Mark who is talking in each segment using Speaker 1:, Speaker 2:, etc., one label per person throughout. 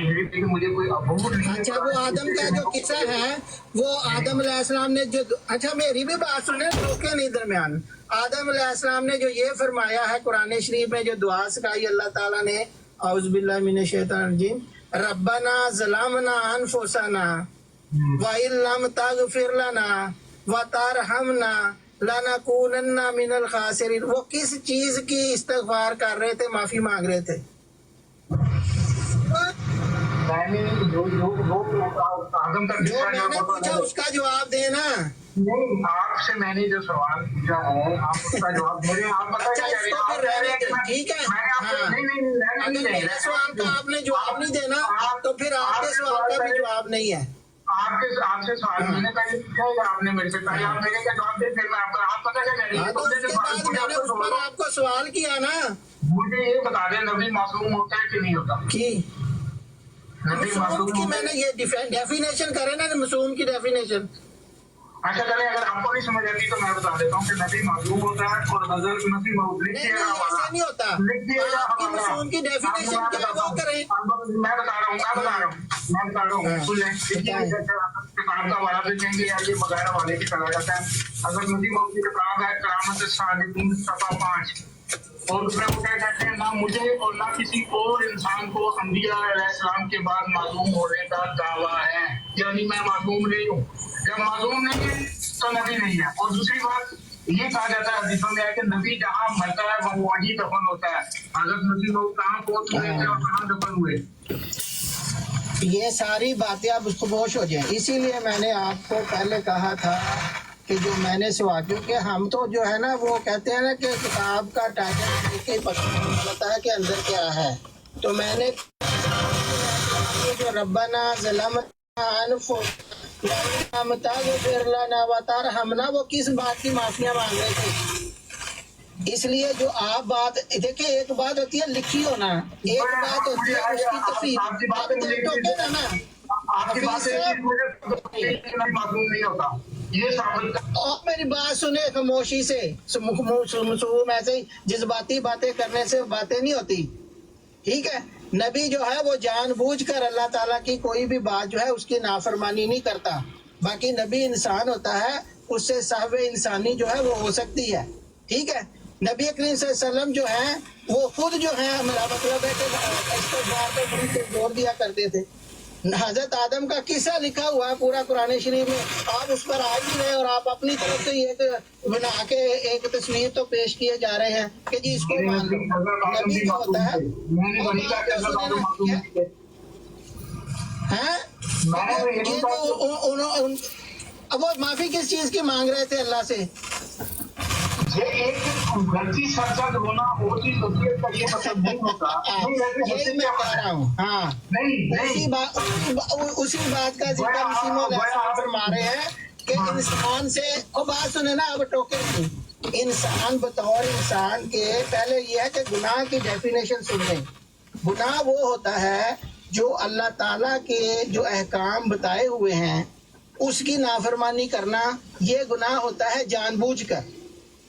Speaker 1: اچھا وہ آدم کا جو قصہ ہے وہ آدم علیہ السلام نے جو اچھا میری بھی بات سنیں روکے نہیں درمیان آدم علیہ السلام نے جو یہ فرمایا ہے قرآن شریف میں جو دعا سکھائی اللہ تعالیٰ نے اعوذ باللہ من الشیطان الرجیم ربنا ظلمنا انفسنا وَإِن لَّمْ تَغْفِرْ لَنَا وَتَرْحَمْنَا لَنَكُونَنَّ مِنَ الْخَاسِرِينَ وہ کس چیز کی استغفار کر رہے تھے معافی مانگ رہے تھے جو میں نے پوچھا اس کا جواب دینا
Speaker 2: نہیں آپ سے میں نے جو سوال پوچھا ہے آپ اس کا جواب دے رہے ہیں آپ بتا
Speaker 1: ٹھیک ہے اگر میرے سوال کا آپ نے جواب نہیں دینا تو پھر آپ کے سوال کا بھی جواب نہیں ہے
Speaker 2: آپ سے سوال میں نے پہلے پوچھا ہے آپ نے میرے سے پہلے آپ میرے کا جواب دیں پھر میں آپ کا آپ پتہ کیا کہہ رہی ہیں
Speaker 1: میں نے اس پر آپ کو سوال کیا نا
Speaker 2: مجھے یہ بتا دیں نبی معصوم ہوتا ہے کہ نہیں ہوتا
Speaker 1: کی معصوم کی میں نے یہ ڈیفینیشن کرے نا معصوم کی ڈیفینیشن
Speaker 2: اچھا چلے اگر آپ کو نہیں سمجھ آتی تو میں بتا دیتا ہوں کہ نبی معصوم ہوتا ہے اور نظر نبی
Speaker 1: ایسا نہیں ہوتا آپ کی معصوم کی ڈیفینیشن کیا وہ کریں
Speaker 2: میں بتا رہا ہوں سن لیں کتاب کا والا دیکھیں گے یا یہ وغیرہ والے کی چلا جاتا ہے اگر نبی معصوم کی کتاب ہے کرامت الصادقین صفحہ 5 اور اس میں وہ کیا کہتے ہیں نہ مجھے اور نہ کسی اور انسان کو انبیاء علیہ السلام کے بعد معصوم ہونے کا دعویٰ ہے یعنی میں معصوم نہیں ہوں جب معصوم نہیں ہے تو نبی نہیں ہے اور دوسری بات یہ کہا جاتا ہے حدیثوں میں ہے کہ نبی جہاں مرتا ہے وہ وہیں دفن ہوتا ہے حضرت نبی لوگ کہاں فوت ہوئے تھے اور کہاں دفن ہوئے
Speaker 1: یہ ساری باتیں اب خاموش ہو جائیں اسی لیے میں نے آپ کو پہلے کہا تھا کہ جو میں نے سوال کیونکہ ہم تو جو ہے نا وہ کہتے ہیں نا کہ کتاب کا ٹائٹل دیکھ کے پتہ چلتا ہے کہ اندر کیا ہے تو میں نے جو ربنا ظلمنا انفسنا تغفر لنا وترحمنا وہ کس بات کی معافیاں مانگ رہے تھے اس لیے جو آپ بات دیکھیں ایک بات ہوتی ہے لکھی ہونا ایک بات ہوتی ہے اس کی تفصیل آپ ٹوکے نا نا آپ میری بات سنیں خاموشی سے معصوم ایسے ہی جذباتی باتیں کرنے سے باتیں نہیں ہوتی ٹھیک ہے نبی جو ہے وہ جان بوجھ کر اللہ تعالیٰ کی کوئی بھی بات جو ہے اس کی نافرمانی نہیں کرتا باقی نبی انسان ہوتا ہے اس سے صاحب انسانی جو ہے وہ ہو سکتی ہے ٹھیک ہے نبی کریم صلی اللہ علیہ وسلم جو ہیں وہ خود جو ہے میرا مطلب ہے کہ استغفار پہ بڑی زور دیا کرتے تھے حضرت آدم کا قصہ لکھا ہوا ہے پورا قرآن شریف میں آپ اس پر آ ہی رہے اور آپ اپنی طرف سے ایک بنا کے ایک تصویر تو پیش کیے جا رہے ہیں کہ جی اس کو مان لو نبی جو ہوتا ہے اب وہ معافی کس چیز کی مانگ رہے تھے اللہ سے
Speaker 2: غلطی سرزد ہونا وہ چیز ہوتی ہے یہ مطلب نہیں ہوتا
Speaker 1: یہی میں کہہ رہا ہوں ہاں اسی بات کا ذکر مسلم فرما رہے ہیں کہ انسان سے وہ بات سنے نا اب ٹوکے نہیں انسان بطور انسان کے پہلے یہ ہے کہ گناہ کی ڈیفینیشن سن لیں گناہ وہ ہوتا ہے جو اللہ تعالیٰ کے جو احکام بتائے ہوئے ہیں اس کی نافرمانی کرنا یہ گناہ ہوتا ہے جان بوجھ کر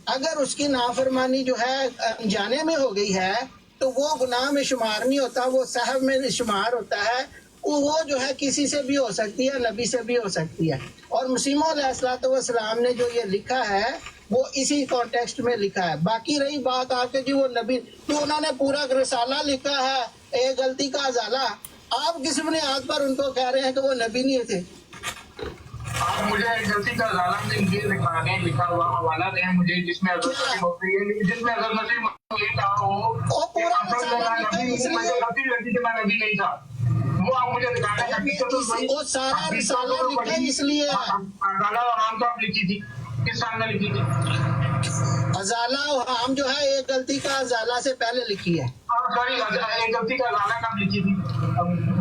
Speaker 1: اگر اس کی نافرمانی جو ہے انجانے میں ہو گئی ہے تو وہ گناہ میں شمار نہیں ہوتا وہ صحب میں شمار ہوتا ہے وہ جو ہے کسی سے بھی ہو سکتی ہے نبی سے بھی ہو سکتی ہے اور مسیح علیہ السلام نے جو یہ لکھا ہے وہ اسی کانٹیکسٹ میں لکھا ہے باقی رہی بات آپ کے جی وہ نبی تو انہوں نے پورا رسالہ لکھا ہے ایک غلطی کا ازالہ آپ کس بنیاد پر ان کو کہہ رہے ہیں کہ وہ نبی نہیں تھے
Speaker 2: آپ مجھے ایک غلطی کا ازالہ میں یہ لکھا ہوا حوالہ دیں مجھے جس میں اگر نبی کہا ہو
Speaker 1: پورا
Speaker 2: نبی نہیں تھا وہ آپ مجھے دکھانا
Speaker 1: وہ سارا رسالہ لکھا اس لیے
Speaker 2: ازالہ عام تو آپ لکھی تھی کس سال میں لکھی تھی
Speaker 1: ازالہ ہم جو ہے ایک غلطی کا ازالہ سے پہلے لکھی ہے
Speaker 2: سوری ایک غلطی کا ازالہ کب لکھی تھی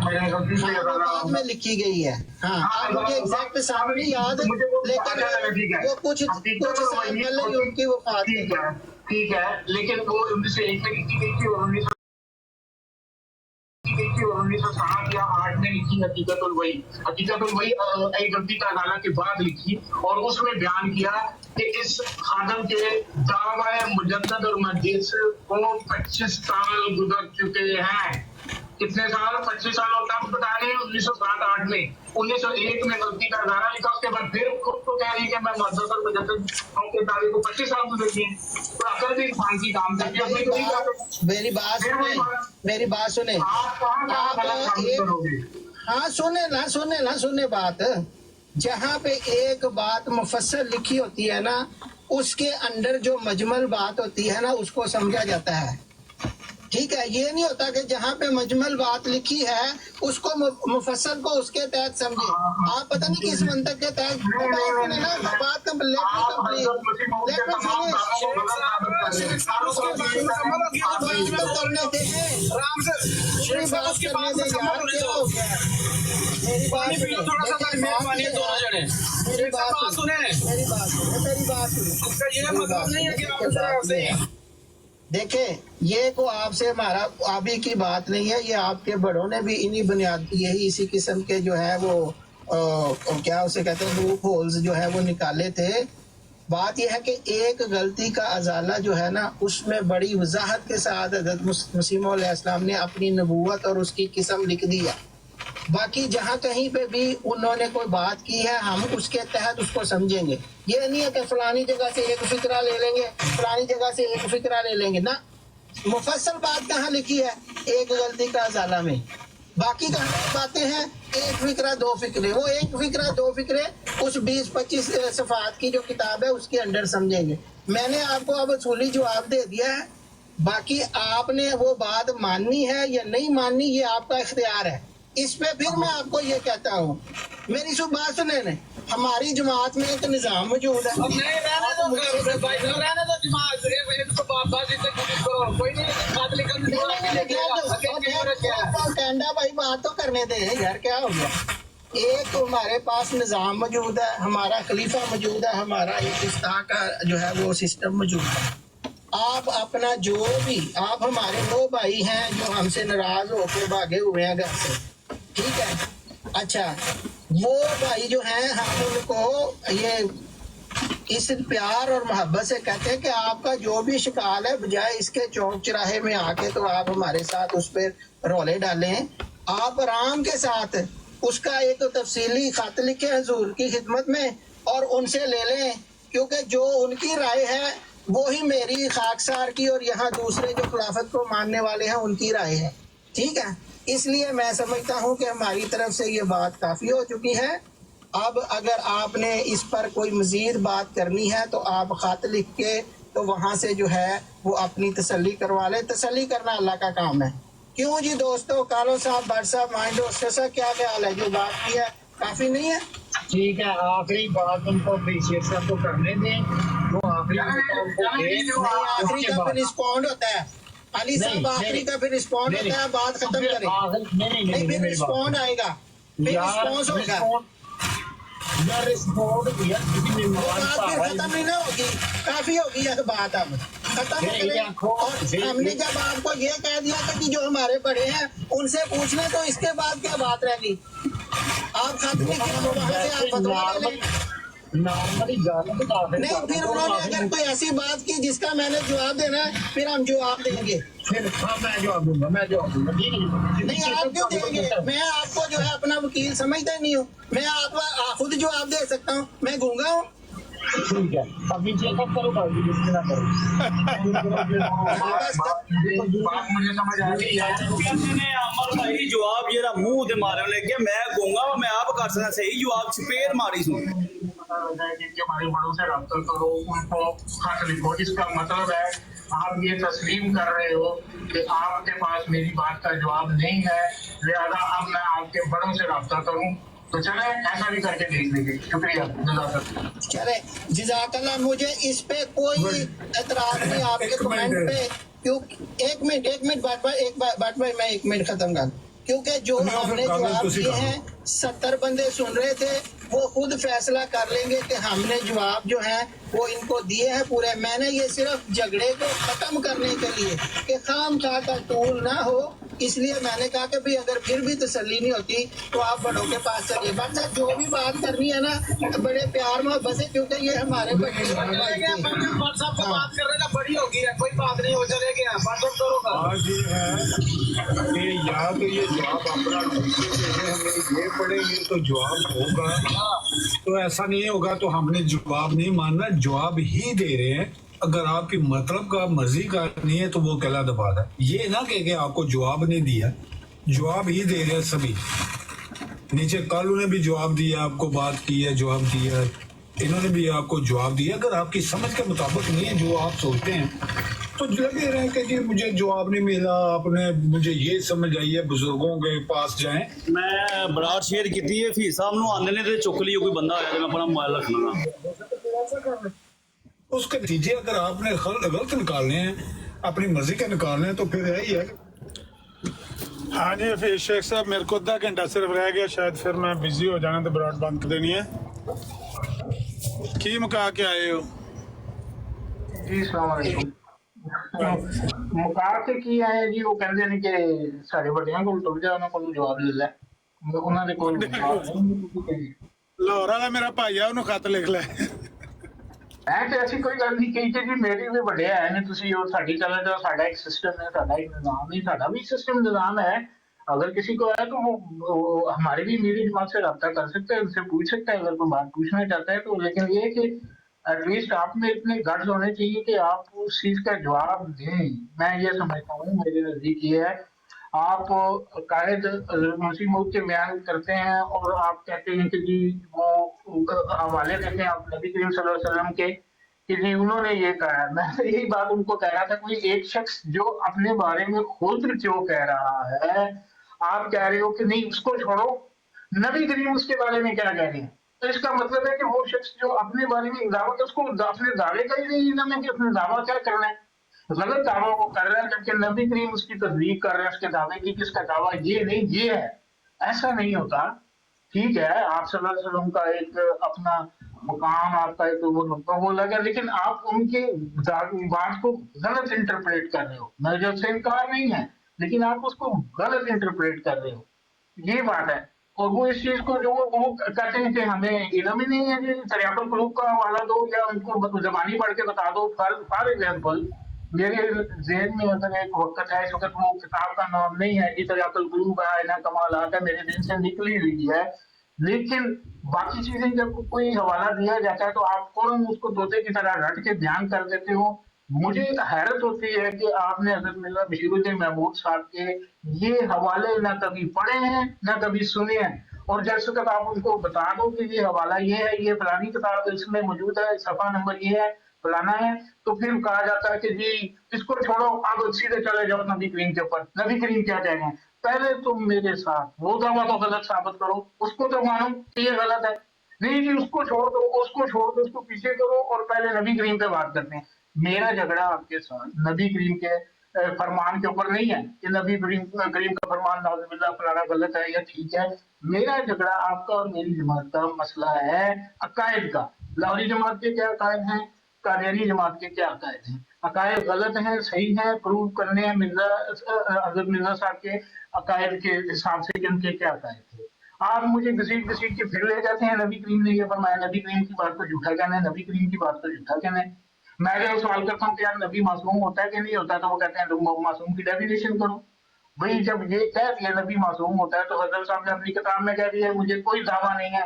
Speaker 1: بعد میں لکھی گئی ہے ہاں مجھے ایگزیکٹ سامنے یاد ہے لیکن وہ کچھ سال پہلے ہی ان کی وفات
Speaker 2: ٹھیک ہے لیکن وہ 1901 میں لکھی گئی تھی اور 1907 یا 8 میں لکھی حقیقت الوحی ایک غلطی کا ازالہ کے بعد لکھی اور اس میں بیان کیا کہ اس خادم کے دعوی مجدد اور مجلس کو 25 سال گزر چکے ہیں کتنے سال 25 سال اور کب 1907-8 में, 1901 में गलती का गाना लिखा, उसके बाद फिर खुद को कह रही है कि मैं मदरसा में जब तक के तारीख को 25 साल गुजर गए, तो अकल भी इंसान की काम करती है। अपनी कोई
Speaker 1: मेरी बात सुने
Speaker 2: आप कहाँ गलत साबित करोगे?
Speaker 1: हाँ सुने बात। जहाँ पे एक बात मुफस्सल लिखी होती है ना, उसके अंदर जो मजमल बात होती है ना, उसको समझा जाता है। ठीक है, ये नहीं होता कि जहाँ पे मजमल बात लिखी है उसको मुफस्सल को उसके तहत समझे। आप पता नहीं किस मंतक के तहत बात देखें, ये को आपसे हमारा अभी की बात नहीं है, ये आपके बड़ों ने भी इन्हीं बुनियाद यही इसी किस्म के जो है वो क्या उसे कहते हैं लूप होल्स जो है वो निकाले थे। बात यह है कि एक गलती का अजाला जो है ना, उसमें बड़ी वजाहत के साथ हज़रत मसीह मौऊद अलैहिस्सलाम ने अपनी नबूवत और उसकी किस्म लिख दी है। बाकी जहाँ कहीं पे भी उन्होंने कोई बात की है, हम उसके तहत उसको समझेंगे। ये नहीं है कि फलानी जगह से एक फिक्रा ले लेंगे, फलानी जगह से एक फिक्रा ले लेंगे ना। मुफस्सल बात कहाँ लिखी है? एक गलती का अजाला में। बाकी कहाँ बातें हैं? एक फिक्रा दो फिक्रे। वो एक फिक्रा दो फिक्रे उस 20-25 सफ़ात की जो किताब है उसके अंदर समझेंगे। मैंने आपको अब असूली जवाब दे दिया है। बाकी आपने वो बात माननी है या नहीं माननी, ये आपका इख्तियार है। इस पे फिर मैं आपको ये कहता हूँ, मेरी सुबह बात सुने ने, हमारी जमात में एक निज़ाम मौजूद है। भाई बात तो करने दे यार, क्या हो गया? एक तो हमारे पास निज़ाम मौजूद है, हमारा खलीफा मौजूद है, हमारा एक इस्ता का जो है वो सिस्टम मौजूद है। आप अपना जो भी, आप हमारे दो भाई हैं जो हमसे नाराज होकर भागे हुए हैं घर से, ठीक है? अच्छा, वो भाई जो हैं हम उनको ये इस प्यार और मोहब्बत से कहते हैं कि आपका जो भी शिकाल है, बजाय इसके चौक चौराहे में आके तो आप हमारे साथ उस पर रोले डालें। आप आराम के साथ उसका एक तफसीली खत लिखे हुजूर की खिदमत में और उनसे ले लें, क्योंकि जो उनकी राय है वो ही मेरी खाकसार की और यहाँ दूसरे जो खिलाफत को मानने वाले हैं उनकी राय है। ठीक है, इसलिए मैं समझता हूँ कि हमारी तरफ से ये बात काफ़ी हो चुकी है। अब अगर आपने इस पर कोई मज़ीद बात करनी है तो आप ख़त लिख के तो वहाँ से जो है वो अपनी तसल्ली करवा लें। तसल्ली करना अल्लाह का काम है। क्यों जी दोस्तों, कालो साहब, भट्ट साहब, माइंडो सा क्या ख्याल है? जो बात की है काफ़ी नहीं है?
Speaker 3: ठीक है, आखिरी बात उनको अप्रिशिएट को करने दें। वो आखिरी
Speaker 1: का फिर रिस्पॉन्ड होता है अली साहब, आखिरी का फिर रिस्पॉन्ड होता है, बात खत्म करें। नहीं, फिर रिस्पॉन्ड आएगा, फिर रिस्पॉन्स होगा,
Speaker 3: यार रिस्पॉन्ड दिया किसी ने
Speaker 1: बात फिर खत्म नहीं ना होगी, काफी होगी यह बात। अब खत्म करें। और हमने जब आपको ये कह दिया था कि जो हमारे बड़े हैं उनसे पूछना, तो इसके बाद क्या बात रहेगी? आप खत्म नहीं किया तो वहाँ से आप फतवा ले लें। नहीं, फिर उन्होंने अगर कोई ऐसी बात की जिसका मैंने जवाब देना है, फिर हम जवाब देंगे।
Speaker 3: फिर हाँ, मैं जवाब दूंगा।
Speaker 1: नहीं, आप क्यों देंगे? मैं आपको जो है अपना वकील समझता नहीं हूँ। मैं आप खुद जवाब दे सकता हूँ। मैं गूंगा हूँ?
Speaker 3: ठीक है, अभी चेकअप करो, ना करो।
Speaker 2: बात मुझे समझ आ रही है।
Speaker 4: अमर भाई जवाब जरा मुंह ते मारन लग गया, मैं गूंगा मैं आप कर सकता सही जवाब चपेर मारी सुन।
Speaker 2: हमारे बड़ों से रब्ता करो, उनको खत लिखो। इसका मतलब है आप ये तस्लीम कर रहे हो कि आपके पास मेरी बात का जवाब नहीं है, लिहाजा अब मैं आपके बड़ों से रब्ता करूं। तो चले ऐसा भी करके देख लेंगे। शुक्रिया,
Speaker 1: चले जज़ाकल्लाह। मुझे इस पे कोई एतराज नहीं आपके कमेंट पे। क्यों? एक मिनट बात भाई मैं 1 मिनट खत्म कर, क्योंकि जो हमने जवाब दिए हैं 70 बंदे सुन रहे थे, वो खुद फैसला कर लेंगे कि हमने जवाब जो है वो इनको दिए हैं पूरे। मैंने ये सिर्फ झगड़े को खत्म करने के लिए कि खामखा का टूल ना हो इसलिए मैंने कहा कि भाई अगर फिर भी तसल्ली नहीं होती तो आप बड़ों के पास चलिए। बट सर जो भी बात करनी है ना बड़े प्यार में बसे, क्योंकि ये हमारे बच्चे
Speaker 3: व्हाट्सएप पे बात कर रहे ना, बड़ी होगी है, कोई बात नहीं हो चलेगी, व्हाट्सएप करो।
Speaker 5: आज ये है कि या तो ये जवाब अपना हमें ये पढ़ेंगे तो जवाब होगा, तो ऐसा नहीं होगा तो हमने जवाब नहीं मानना, जवाब ही दे रहे हैं। अगर आपकी मतलब का मर्जी का नहीं है तो वो कहला दबाद है। ये ना कि आपको जवाब नहीं दिया, जवाब ही दे रहे हैं सभी। नीचे कल उन्हें भी जवाब दिया, आपको बात की है, जवाब दिया, इन्होंने भी आपको जवाब दिया। अगर आपकी समझ के मुताबिक नहीं है जो आप सोचते हैं तो लगे रहे कि जी मुझे जवाब नहीं मिला, आपने मुझे ये समझ आई है, बुजुर्गों के पास जाएं।
Speaker 4: मैं बरात शेयर की है, फी साहब ਨੂੰ ਆਂਦੇ ਨੇ ਤੇ ਚੁੱਕ ਲਈ कोई बंदा आया तो मैं अपना मोबाइल रखना।
Speaker 5: उसके नतीजे अगर आपने गलत निकालने हैं, अपनी मर्जी के निकालने हैं, तो फिर यही है।
Speaker 6: हाँ जी फिर शेख साहब मेरे को आधा घंटा सिर्फ रह गया, शायद फिर मैं बिजी हो जाना तो बरात बंद कर देनी है। की मुका के आए हो?
Speaker 2: ਜੀ ਸਲਾਮ ਅਲੈਕੁਮ। ਮੁਕਾ ਕੇ ਕੀ ਆਏ ਜੀ, ਉਹ ਕਹਿੰਦੇ ਨੇ ਕਿ ਸਾਡੇ ਵੱਡਿਆਂ ਕੋਲ ਟੁੱਟ ਜਾ, ਉਹਨਾਂ ਕੋਲ ਜਵਾਬ ਲੈ ਲੈ, ਉਹਨਾਂ ਦੇ ਕੋਲ
Speaker 6: ਲਾਹੌਰ ਵਾਲਾ ਮੇਰਾ ਭਾਈ ਆ, ਉਹਨੂੰ ਖਤ ਲਿਖ ਲੈ।
Speaker 2: ਐ ਤੇ ਐਸੀ ਕੋਈ ਗੱਲ ਨਹੀਂ ਕਹੀ ਕਿ ਜੀ ਮੇਰੀ ਵੀ ਵੱਡੇ ਆਏ ਨੇ, ਤੁਸੀਂ ਉਹ ਸਾਡੀ ਚੱਲ ਜਾਓ, ਸਾਡਾ ਇੱਕ ਸਿਸਟਮ ਹੈ, ਸਾਡਾ ਇੱਕ ਨਿਜ਼ਾਮ है, साਡਾ भी सिस्टम निज़ाम है। अगर किसी को है तो वो हमारे भी मेरी जमात से रब्ता कर सकता है, उनसे पूछ सकता है अगर कोई बात पूछना चाहता है तो। लेकिन ये कि एटलीस्ट आप में इतने गट्स होने चाहिए कि आप उस चीज का जवाब दें। मैं ये समझता हूँ, मेरे नजदीक ये है, आप कायद मसीह मौत के बयान करते हैं और आप कहते हैं कि जी वो हवाले देते हैं आप नबी करीम सल्लल्लाहु अलैहि वसल्लम के कि जी उन्होंने ये कहा। मैं तो यही बात उनको कह रहा था, कोई एक शख्स जो अपने बारे में खुद जो कह रहा है, आप कह रहे हो कि नहीं उसको छोड़ो, नबी करीम उसके बारे में क्या कह रहे हैं, तो इसका मतलब है कि वो शख्स जो अपने बारे में दावा, तो उसको अपने दावे का ही नहीं ना, मैं कि अपने दावा क्या करना है, गलत दावा को कर रहा है, जबकि नबी करीम उसकी तस्दीक कर रहे हैं उसके दावे की, किसका दावा ये नहीं ये है। ऐसा नहीं होता। ठीक है, आप सल्लल्लाहु अलैहि वसल्लम का एक अपना मुकाम, आपका एक वो लगा, लेकिन आप उनके बात को गलत इंटरप्रेट कर रहे हो। नजर से इनकार नहीं है, लेकिन आप उसको गलत इंटरप्रेट कर रहे हो, ये बात है। और वो इस चीज को जो वो कहते हैं कि हमें इल्म ही नहीं है कि तरियाकुल कुलूब का हवाला दो या उनको जबानी पढ़ के बता दो। फॉर एग्जाम्पल मेरे ज़हन में अगर एक वक्त है, इस वक्त वो किताब का नाम नहीं है कि तरियाकुल कुलूब है ना कमालात है, मेरे दिल से निकली हुई है, लेकिन बाकी चीजें जब कोई हवाला दिया जाता है तो आप फौरन उसको तोते की तरह रट के बयान कर देते हो। मुझे हैरत होती है कि आपने हज़रत मिर्ज़ा बशीरुद्दीन महमूद साहब के ये हवाले ना कभी पढ़े हैं ना कभी सुने हैं, और जैसे तक आप उनको बता दो कि ये हवाला ये है, ये फलानी किताब इसमें मौजूद है, सफा नंबर ये है, फलाना है, तो फिर कहा जाता है कि जी इसको छोड़ो, आप सीधे चले जाओ नबी करीम के ऊपर। नबी करीम क्या कह रहे हैं, पहले तुम मेरे साथ वो दावा तो गलत साबित करो, उसको तो मानो कि ये गलत है, नहीं जी उसको छोड़ दो, उसको पीछे करो और पहले नबी करीम पे बात करते हैं। मेरा झगड़ा आपके साथ नबी करीम के फरमान के ऊपर नहीं है कि नबी करीम का फरमान नाउज़ुबिल्लाह फलाना गलत है या ठीक है। मेरा झगड़ा आपका और मेरी जमात का मसला है अकायद का। लाहौरी जमात के क्या अकायद हैं, कादियानी जमात के क्या अकायद हैं। अकायद गलत हैं, सही हैं, प्रूव करने हैं हज़रत मिर्ज़ा साहब के अकायद के हिसाब से कि उनके क्या अकायद थे। आप मुझे घसीट के फिर ले जाते हैं, नबी करीम ने ये फरमाया, नबी करीम की बात को झूठा कहना है, नबी करीम की बात को झूठा कहना है। मैं जब सवाल करता हूँ कि यार नबी मासूम होता है कि नहीं होता, तो वो कहते हैं तुम मासूम की डेफिनेशन करो। भाई जब ये कह दिया नबी मासूम होता है तो हज़रत साहब ने अपनी किताब में कह दिया है मुझे कोई दावा नहीं है,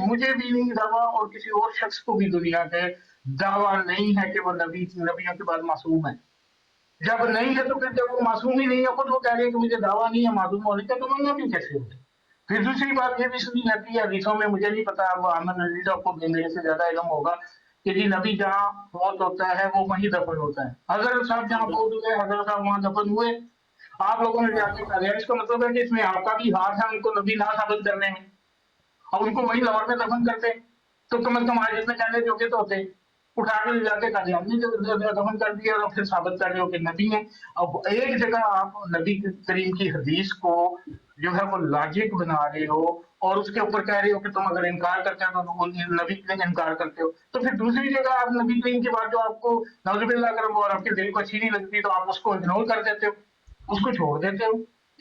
Speaker 2: मुझे भी नहीं दावा और किसी और शख्स को भी दुनिया के दावा नहीं है कि वो नबियों के बाद मासूम है। जब नहीं है तो फिर जब वो मासूम ही नहीं है, खुद वो कह रहे हैं कि मुझे दावा नहीं है मासूम होने का, तो मैं नबी कैसे होते। फिर दूसरी बात ये भी सुनी जाती है हदीसों में, मुझे नहीं पता, अब अहमद नजीर आपको मेरे से ज्यादा इल्म होगा कि जी नबी जहाँ मौत होता है वो वहीं दफन होता है। हजरत साहब जहाँ मौत हुए हजरत साहब वहाँ दफन हुए, आप लोगों ने जाके कहा। इसका मतलब है कि इसमें आपका भी हाथ है उनको नबी ना साबित करने में, और उनको वहीं लाहौर में दफन करते तो कम से कम आज इसमें कहने जोगे तो होते। उठा के ले जाके कादियानी दफन कर दिया और फिर साबित कर रहे हो कि नबी है। अब एक जगह आप नबी करीम की हदीस को जो है वो लॉजिक बना रहे हो और उसके ऊपर कह रहे हो कि तुम अगर इनकार करते हो तो नबी करीम इनकार करते हो, तो फिर दूसरी जगह आप नबी करीम की बात जो आपको नाउज़ुबिल्लाह करम और आपके दिल को अच्छी नहीं लगती तो आप उसको इग्नोर कर देते हो, उसको छोड़ देते हो।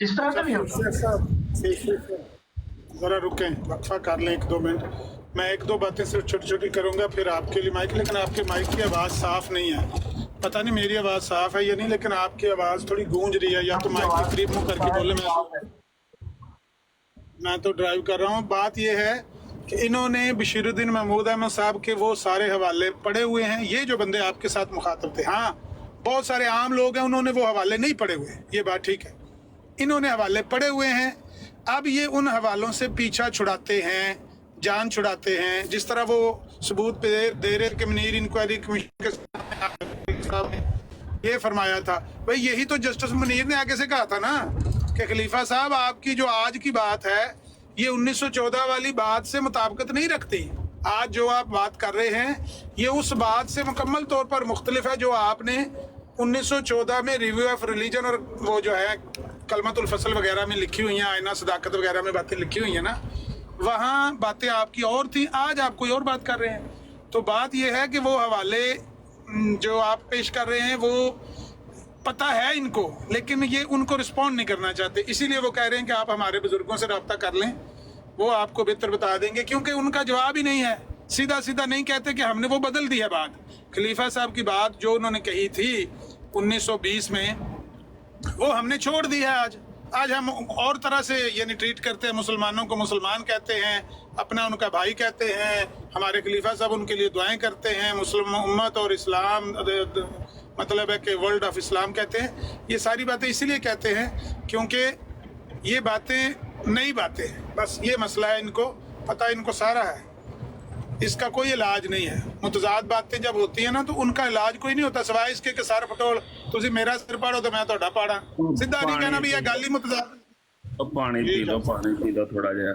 Speaker 2: इस तरह से नहीं होता।
Speaker 6: शेख साहब जरा रुकें, वक्फा कर लें 1-2 मिनट। मैं 1-2 बातें सिर्फ छोटी छोटी करूंगा फिर आपके लिए माइक, लेकिन आपके माइक की आवाज़ साफ नहीं है। पता नहीं मेरी आवाज़ साफ है या नहीं, लेकिन आपकी आवाज़ थोड़ी गूंज रही है। या तो माइक के करीब मुंह करके बोले। मैं तो ड्राइव कर रहा हूँ। बात यह है कि इन्होंने बशीरुद्दीन महमूद अहमद साहब के वो सारे हवाले पढ़े हुए हैं। ये जो बंदे आपके साथ मुखातब थे, हाँ बहुत सारे आम लोग हैं, उन्होंने वो हवाले नहीं पढ़े हुए, ये बात ठीक है। इन्होंने हवाले पढ़े हुए हैं, अब ये उन हवालों से पीछा छुड़ाते हैं, जान छुड़ाते हैं। जिस तरह वो सबूत पे दे रहे कि मुनीर इंक्वायरी कमीशन के सामने ये फरमाया था। भाई यही तो जस्टिस मुनीर ने आगे से कहा था ना कि खलीफा साहब आपकी जो आज की बात है ये 1914 वाली बात से मुताबिकत नहीं रखती। आज जो आप बात कर रहे हैं ये उस बात से मुकम्मल तौर पर मुख्तलिफ है जो आपने 1914 में रिव्यू ऑफ रिलीजन और वो जो है कलमतुल फसल वगैरह में लिखी हुई हैं, आईना सदाकत वगैरह में बातें लिखी हुई हैं ना, वहाँ बातें आपकी और थी, आज आप कोई और बात कर रहे हैं। तो बात यह है कि वो हवाले जो आप पेश कर रहे हैं वो पता है इनको, लेकिन ये उनको रिस्पॉन्ड नहीं करना चाहते। इसीलिए वो कह रहे हैं कि आप हमारे बुजुर्गों से रब्ता कर लें, वो आपको बेहतर बता देंगे, क्योंकि उनका जवाब ही नहीं है। सीधा सीधा नहीं कहते कि हमने वो बदल दी है बात। खलीफा साहब की बात जो उन्होंने कही थी 1920 में, वो हमने छोड़ दी है। आज हम और तरह से यानी ट्रीट करते हैं। मुसलमानों को मुसलमान कहते हैं, अपना उनका भाई कहते हैं, हमारे खलीफा साहब उनके लिए दुआएं करते हैं, मुस्लिम उम्मत और इस्लाम मतलब है कि वर्ल्ड ऑफ इस्लाम कहते हैं। ये सारी बातें इसीलिए कहते हैं क्योंकि ये बातें नई बातें हैं, बस ये मसला है, इनको पता, इनको सारा है, इसका कोई इलाज नहीं है। मुतजाद बातें जब होती है ना तो उनका इलाज कोई नहीं होता सिवाय इसके कि सर पटोल तुझी मेरा सिर पाड़ो तो मैं तोड़ा पाड़ा। सीधा नहीं कहना भी ये गल ही मुतजाद।
Speaker 7: पानी पी लो थोड़ा जिहा।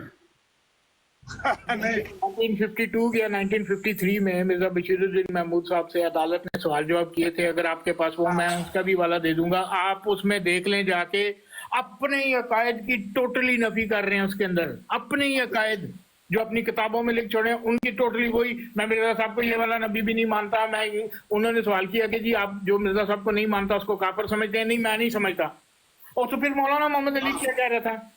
Speaker 6: नहीं
Speaker 3: 1952 या 1953 में मिर्जा बशीरुद्दीन महमूद साहब से अदालत ने सवाल जवाब किए थे। अगर आपके पास वो, मैं उसका भी वाला दे दूंगा, आप उसमें देख लें जाके। अपने ही अकायद की टोटली नफी कर रहे हैं उसके अंदर। अपने ही अकायद जो अपनी किताबों में लिख छोड़े हैं उनकी टोटली वही। मैं मिर्जा साहब को ये वाला नबी भी नहीं मानता। मैं उन्होंने सवाल किया कि जी आप जो मिर्जा साहब को नहीं मानता उसको काफिर समझते हैं? नहीं, मैं नहीं समझता। और तो फिर मौलाना मोहम्मद अली क्या कह रहा था?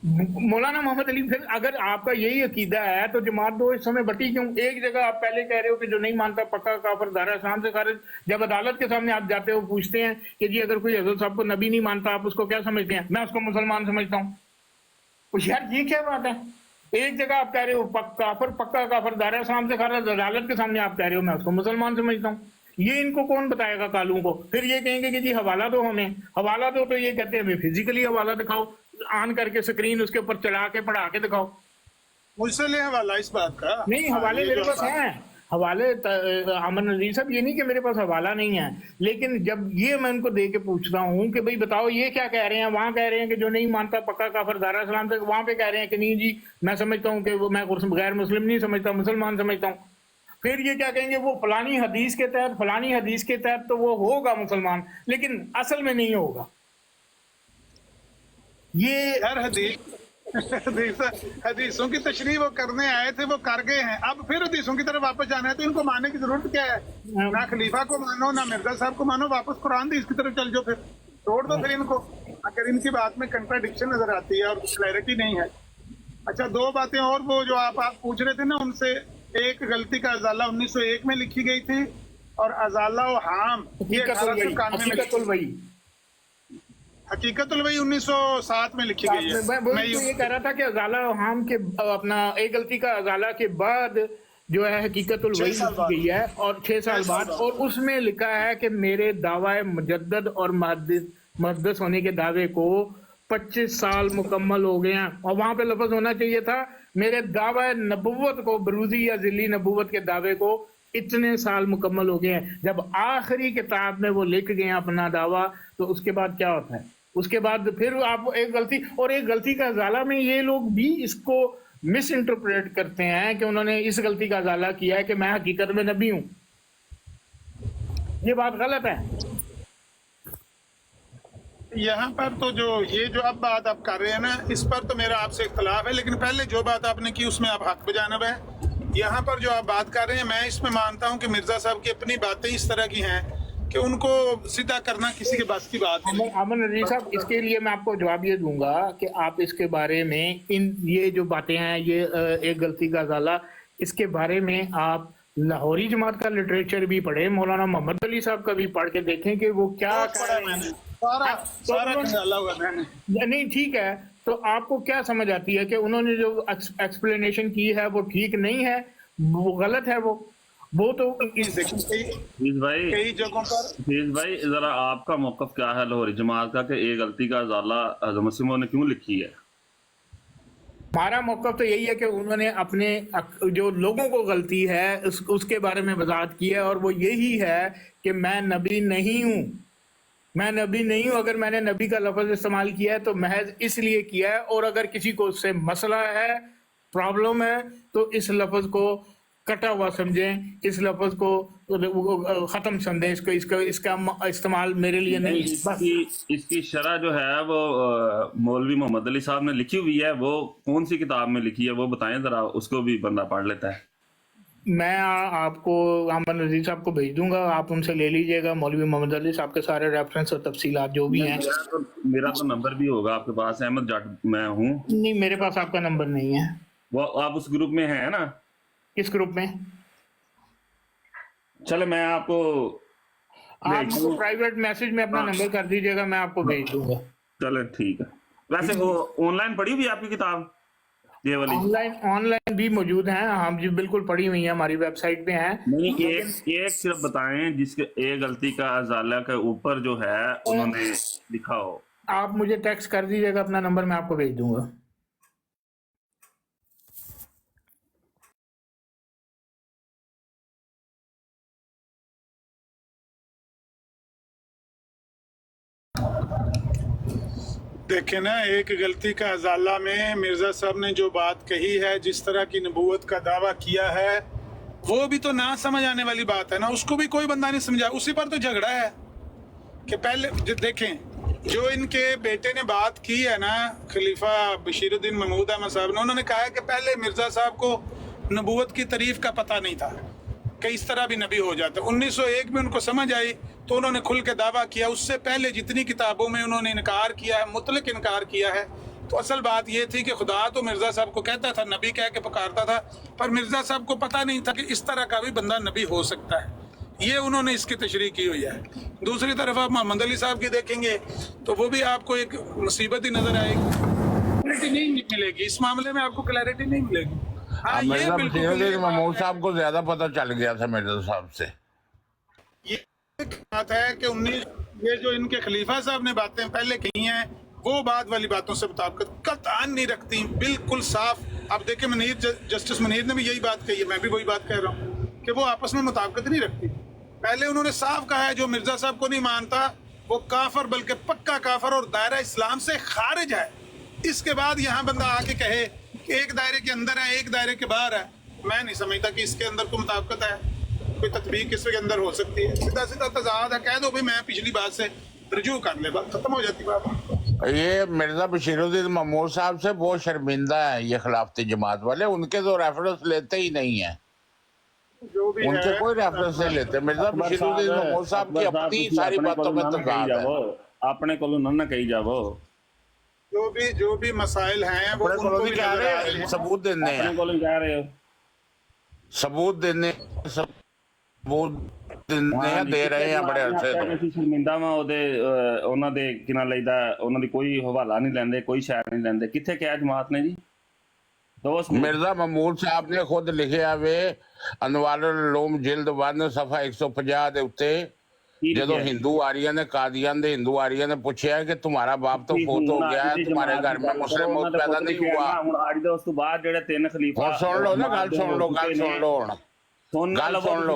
Speaker 3: मौलाना मोहम्मद अली, फिर अगर आपका यही अकीदा है तो जमात दो इस समय बटी क्यों? एक जगह आप पहले कह रहे हो कि जो नहीं मानता पक्का काफिर, दायरा इस्लाम से खारिज। जब अदालत के सामने आप जाते हो पूछते हैं कि जी अगर कोई हजरत साहब को नबी नहीं मानता आप उसको क्या समझते हैं? मैं उसको मुसलमान समझता हूँ। तो यार ये क्या बात है? एक जगह आप कह रहे हो पक्का काफिर, दायरा इस्लाम से खारिज, अदालत के सामने आप कह रहे हो मैं उसको मुसलमान समझता हूँ। ये इनको कौन बताएगा कालू को? फिर ये कहेंगे कि जी हवाला दो हमें, हवाला दो, तो ये कहते हैं हमें फिजिकली हवाला दिखाओ, ऑन करके स्क्रीन उसके ऊपर चढ़ा के पढ़ा के दिखाओ।
Speaker 6: मुझसे ले हवाला इस बात का?
Speaker 3: नहीं, हवाले मेरे पास हैं, हवाले। अमन नजीर साहब, ये नहीं कि मेरे पास हवाला नहीं है, लेकिन जब ये मैं उनको दे के पूछता हूँ कि भाई बताओ ये क्या कह रहे हैं, वहां कह रहे हैं कि जो नहीं मानता पक्का काफिर, दायरा इस्लाम से, वहां पे कह रहे हैं कि नहीं जी मैं समझता हूँ कि मैं गैर मुस्लिम नहीं समझता, मुसलमान समझता हूँ। फिर ये क्या कहेंगे, वो फलानी हदीस के तहत तो वो होगा मुसलमान, लेकिन असल में नहीं होगा। ये
Speaker 6: यार हदीसों की तशरीह वो करने आए थे, वो कर गए हैं। अब फिर हदीसों की तरफ वापस जाना है तो इनको मानने की जरूरत क्या है? ना खलीफा को मानो, ना मिर्जा साहब को मानो, वापस कुरान हदीस की तरफ चल जाओ, फिर तोड़ दो फिर इनको, अगर इनकी बात में कंट्राडिक्शन नजर आती है और क्लैरिटी नहीं है। अच्छा, 2 बातें और वो जो आप पूछ रहे थे ना उनसे, एक गलती का अजाला 1901 में लिखी गई थी और अजाला और हाम ये 1891 में, हकीकतुल वही 1907 में लिखी गई है।
Speaker 3: मैं ये कह रहा था कि अजाला और हाम के अपना एक गलती का अजाला के बाद जो है हकीकतुल वही लिखी गई है, और 6 साल बाद, और उसमें लिखा है कि मेरे दावा मुजद्दद और मुहद्दिस होने के दावे को 25 साल मुकम्मल हो गए हैं। और वहां पे लफ्ज होना चाहिए था मेरे दावा नबुव्वत को, बरूजी या जिली नबुव्वत के दावे को इतने साल मुकम्मल हो गए हैं। जब आखिरी किताब में वो लिख गए अपना दावा, तो उसके बाद क्या होता है? उसके बाद फिर आप एक गलती का अजाला में ये लोग भी इसको मिस इंटरप्रेट करते हैं कि उन्होंने इस गलती का अजाला किया है कि मैं हकीकत में नबी हूं। ये बात गलत है।
Speaker 6: यहाँ पर तो जो अब बात आप कर रहे हैं ना, इस पर तो मेरा आपसे इख्तलाफ है, लेकिन पहले जो बात आपने की उसमें आप हक बजानब है। यहाँ पर जो आप बात कर रहे हैं, मैं इसमें मानता हूँ कि मिर्जा साहब की अपनी बातें इस तरह की हैं कि उनको सीधा करना किसी के बस की बात नहीं।
Speaker 3: अमन नजीर साहब, इसके लिए मैं आपको जवाब ये दूंगा कि आप इसके बारे में ये जो बातें हैं, ये एक गलती का अजाला, इसके बारे में आप लाहौरी जमात का लिटरेचर भी पढ़े, मौलाना मोहम्मद अली साहब का भी पढ़ के देखें कि वो क्या
Speaker 6: पढ़ा है मैंने, सारा खंगाला हुआ मैंने।
Speaker 3: नहीं ठीक है, तो आपको क्या समझ आती है कि उन्होंने जो एक्सप्लेनेशन की है वो ठीक नहीं है, वो गलत है, वो तो
Speaker 7: फीस भाई,
Speaker 6: कई जगहों पर।
Speaker 7: फीस भाई जरा आपका मौकफ क्या है लाहौरी जमात का कि ये गलती का अजाला हज़रत मसीह ने क्यों लिखी है?
Speaker 3: हमारा मौक़िफ़ तो यही है कि उन्होंने अपने जो लोगों को गलती है उसके बारे में वजाहत की है, और वो यही है कि मैं नबी नहीं हूँ, मैं नबी नहीं हूँ। अगर मैंने नबी का लफ्ज़ इस्तेमाल किया है तो महज इसलिए किया है, और अगर किसी को उससे मसला है, प्रॉब्लम है, तो इस लफ्ज़ को कटा हुआ समझें, इस लफ्ज़ को ख़त्म समझें, इसका इस्तेमाल मेरे लिए नहीं।
Speaker 7: इसकी शरह जो है वो मौलवी मोहम्मद अली साहब ने लिखी हुई है, वो कौन सी किताब में लिखी है वो बताएं जरा, उसको भी बंदा पढ़ लेता है।
Speaker 3: मैं आपको अहमद नज़ीर साहब को भेज दूंगा, आप उनसे ले लीजिएगा, मौलवी मोहम्मद अली साहब के सारे रेफरेंस और तफसीलात जो भी हैं।
Speaker 7: मेरा तो नंबर भी होगा आपके पास, अहमद जट मैं हूँ।
Speaker 3: नहीं, मेरे पास आपका नंबर नहीं है।
Speaker 7: वो आप उस ग्रुप में है ना? किस
Speaker 3: ग्रुप में?
Speaker 7: चलो मैं आपको
Speaker 3: प्राइवेट मैसेज में अपना नंबर कर दीजिएगा, मैं आपको भेज दूंगा।
Speaker 7: चलो ठीक है। वैसे वो ऑनलाइन पढ़ी हुई आपकी किताब ये वाली?
Speaker 3: ऑनलाइन भी मौजूद हैं, हम जी बिल्कुल पढ़ी हुई है, हमारी वेबसाइट पे हैं।
Speaker 7: नहीं, एक सिर्फ बताएं जिसके एक गलती का अजाला के ऊपर जो है उन्होंने लिखा हो।
Speaker 3: आप मुझे टेक्स्ट कर दीजिएगा अपना नंबर, मैं आपको भेज दूंगा।
Speaker 6: देखें ना, एक गलती का अजाला में मिर्जा साहब ने जो बात कही है, जिस तरह की नबूवत का दावा किया है, वो भी तो ना समझ आने वाली बात है ना, उसको भी कोई बंदा नहीं समझा। उसी पर तो झगड़ा है कि पहले देखें जो इनके बेटे ने बात की है ना, खलीफा बशीरुद्दीन महमूद अहमद साहब ने, उन्होंने कहा है कि पहले मिर्जा साहब को नबूवत की तारीफ का पता नहीं था कि इस तरह भी नबी हो जाता। 1901 में उनको समझ आई तो उन्होंने खुल के दावा किया। उससे पहले जितनी किताबों में उन्होंने इनकार किया है, मुतलक इनकार किया है, तो असल बात ये थी कि खुदा तो मिर्ज़ा साहब को कहता था, नबी कह के पुकारता था, पर मिर्ज़ा साहब को पता नहीं था कि इस तरह का भी बंदा नबी हो सकता है। ये उन्होंने इसकी तशरीह की हुई है। दूसरी तरफ आप मोहम्मद अली साहब की देखेंगे तो वो भी आपको एक मुसीबत ही नजर आएगी, क्लैरिटी नहीं मिलेगी इस मामले में, आपको क्लैरिटी नहीं मिलेगी। हाँ, ये बिल्कुल
Speaker 8: महमूद साहब को ज्यादा पता चल गया था मिर्जा साहब से।
Speaker 6: ये बात है कि 19 ये जो इनके खलीफा साहब ने बातें पहले कही हैं, वो बाद वाली बातों से मुताबिकत कतई नहीं रखती, बिल्कुल साफ। आप देखें जस्टिस मुनीर ने भी यही बात कही है, मैं भी वही बात कह रहा हूँ कि वो आपस में मुताबिकत नहीं रखती। पहले उन्होंने साफ कहा है जो मिर्जा साहब को नहीं मानता वो काफर, बल्कि पक्का काफर और दायरा इस्लाम से खारिज है। इसके बाद यहाँ बंदा आके कहे कि एक दायरे के अंदर है, एक दायरे के बाहर है, मैं नहीं समझता कि इसके अंदर कोई मुताबिकत है, कोई तत्बीक इसके अंदर हो सकती है। सीधा सीधा तजाद है, कह दो भाई मैं पिछली बात से रजू कर ले, बात खत्म हो जाती बात।
Speaker 8: ये मिर्जा बशीरुद्दीन महमूद साहब से बहुत शर्मिंदा है ये खिलाफती जमात वाले, उनके तो रेफरेंस लेते ही नहीं है,
Speaker 6: जो भी
Speaker 8: उनसे
Speaker 6: है
Speaker 8: कोई रेफरेंस नहीं लेते। मिर्जा बशीरुद्दीन महमूद साहब की अपनी सारी बातों में तजाद है।
Speaker 7: अपने को ना कही जाओ,
Speaker 6: जो भी मसाइल हैं वो उनको भी
Speaker 8: कह रहे हैं, सबूत देने हैं, सबूत देने दे रहे हैं बड़े अरसे से।
Speaker 7: शर्मिंदा वा ਉਹਨਾਂ ਦੇ ਕਿਨਾਂ ਲਈਦਾ, ਉਹਨਾਂ ਦੀ ਕੋਈ ਹਵਾਲਾ ਨਹੀਂ ਲੈਂਦੇ, ਕੋਈ ਸ਼ਾਇਦ ਨਹੀਂ ਲੈਂਦੇ। ਕਿੱਥੇ ਕਿਹਾ ਜਮਾਤ ਨੇ ਜੀ?
Speaker 8: मिर्जा महमूद साहब ने खुद लिखिਆ ਵੇ ਅਨਵਾਰੁਲ ਉਲੂਮ ਜਿਲਦ 1 ਸਫਾ 150 ਦੇ ਉੱਤੇ, ਜਦੋਂ ਹਿੰਦੂ ਆਰੀਆ ਨੇ कादियान ਦੇ ਹਿੰਦੂ ਆਰੀਆ ਨੇ ਪੁੱਛਿਆ कि तुम्हारा बाप तो फौत हो गया है, तुम्हारे घर में मुस्लिम पैदा नहीं हुआ।
Speaker 7: ਹੁਣ ਅੱਜ ਦੇ ਉਸ ਤੋਂ ਬਾਅਦ ਜਿਹੜੇ ਤਿੰਨ ਖਲੀਫਾ
Speaker 8: सुन लो ना, गल सुन लो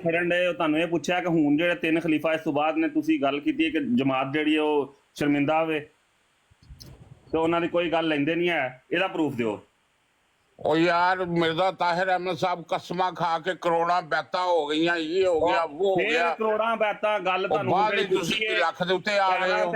Speaker 7: ਖੜਨ ਦੇ, ਤੁਹਾਨੂੰ ਇਹ ਪੁੱਛਿਆ ਕਿ ਹੁਣ ਜਿਹੜੇ ਤਿੰਨ ਖਲੀਫਾ ਇਸ ਤੋਂ ਬਾਅਦ ਨੇ, ਤੁਸੀਂ ਗੱਲ ਕੀਤੀ ਹੈ ਕਿ ਜਮਾਤ ਜਿਹੜੀ ਉਹ ਸ਼ਰਮਿੰਦਾ ਹੋਵੇ ਤੇ ਉਹਨਾਂ ਦੀ ਕੋਈ ਗੱਲ ਲੈਂਦੇ ਨਹੀਂ ਹੈ, ਇਹਦਾ ਪ੍ਰੂਫ ਦਿਓ।
Speaker 8: ओ यार मिर्जा ताहिर अहमद साहब कसमा खा के करोड़ा बैता हो गई, ये हो गया वो हो गया,
Speaker 7: ਕਰੋੜਾਂ ਬੈਤਾਂ ਗੱਲ ਤੁਹਾਨੂੰ
Speaker 8: ਲੱਖ ਦੇ ਉੱਤੇ ਆ ਗਏ ਹੋ।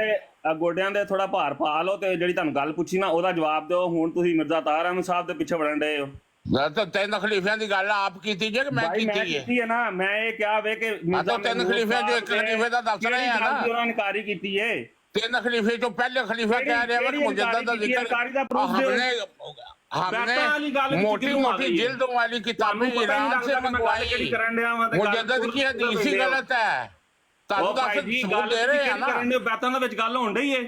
Speaker 7: ਗੋਡਿਆਂ ਦੇ ਥੋੜਾ ਭਾਰ ਪਾ ਲਓ ਤੇ ਜਿਹੜੀ ਤੁਹਾਨੂੰ ਗੱਲ ਪੁੱਛੀ ਨਾ ਉਹਦਾ ਜਵਾਬ ਦਿਓ। ਹੁਣ ਤੁਸੀਂ ਮਿਰਜ਼ਾ ਤਾਹਿਰ ਅਹਿਮਦ ਸਾਹਿਬ ਦੇ ਪਿੱਛੇ ਵੜਨ ਡਏ ਹੋ।
Speaker 8: ਤਾਂ ਤਿੰਨ ਖਲੀਫਿਆਂ ਦੀ ਗੱਲ ਆਪ ਕੀਤੀ ਜੇ ਕਿ ਮੈਂ
Speaker 7: ਭਾਈ ਮੈਂ
Speaker 8: ਕੀਤੀ ਹੈ?
Speaker 7: ਕੀਤੀ ਹੈ ਨਾ, ਮੈਂ ਇਹ ਕਿਹਾ ਵੇ ਕਿ
Speaker 8: ਤਾਂ ਤਿੰਨ ਖਲੀਫਿਆਂ ਚੋਂ ਇੱਕ ਖਲੀਫੇ ਦਾ ਦੱਸ ਰਹੇ ਆ ਨਾ।
Speaker 7: ਉਹਨਾਂ ਨੇ ਇਨਕਾਰੀ ਕੀਤੀ ਹੈ।
Speaker 8: ਤਿੰਨ ਖਲੀਫੇ ਚੋਂ ਪਹਿਲੇ ਖਲੀਫਾ ਕਹਿ ਰਿਹਾ ਵਾ ਕਿ ਮੁਜੱਦਦ ਦਾ ਜ਼ਿਕਰ हमने मोटी मोटी जिल्द वाली किताबें ईरान से मंगवाई। मुजद्दद की हदीस ही गलत है। सबूत दे रहे हैं ना।
Speaker 7: बैतां ਦੇ ਵਿੱਚ ਗੱਲ ਹੋਣ ਰਹੀ ਹੈ।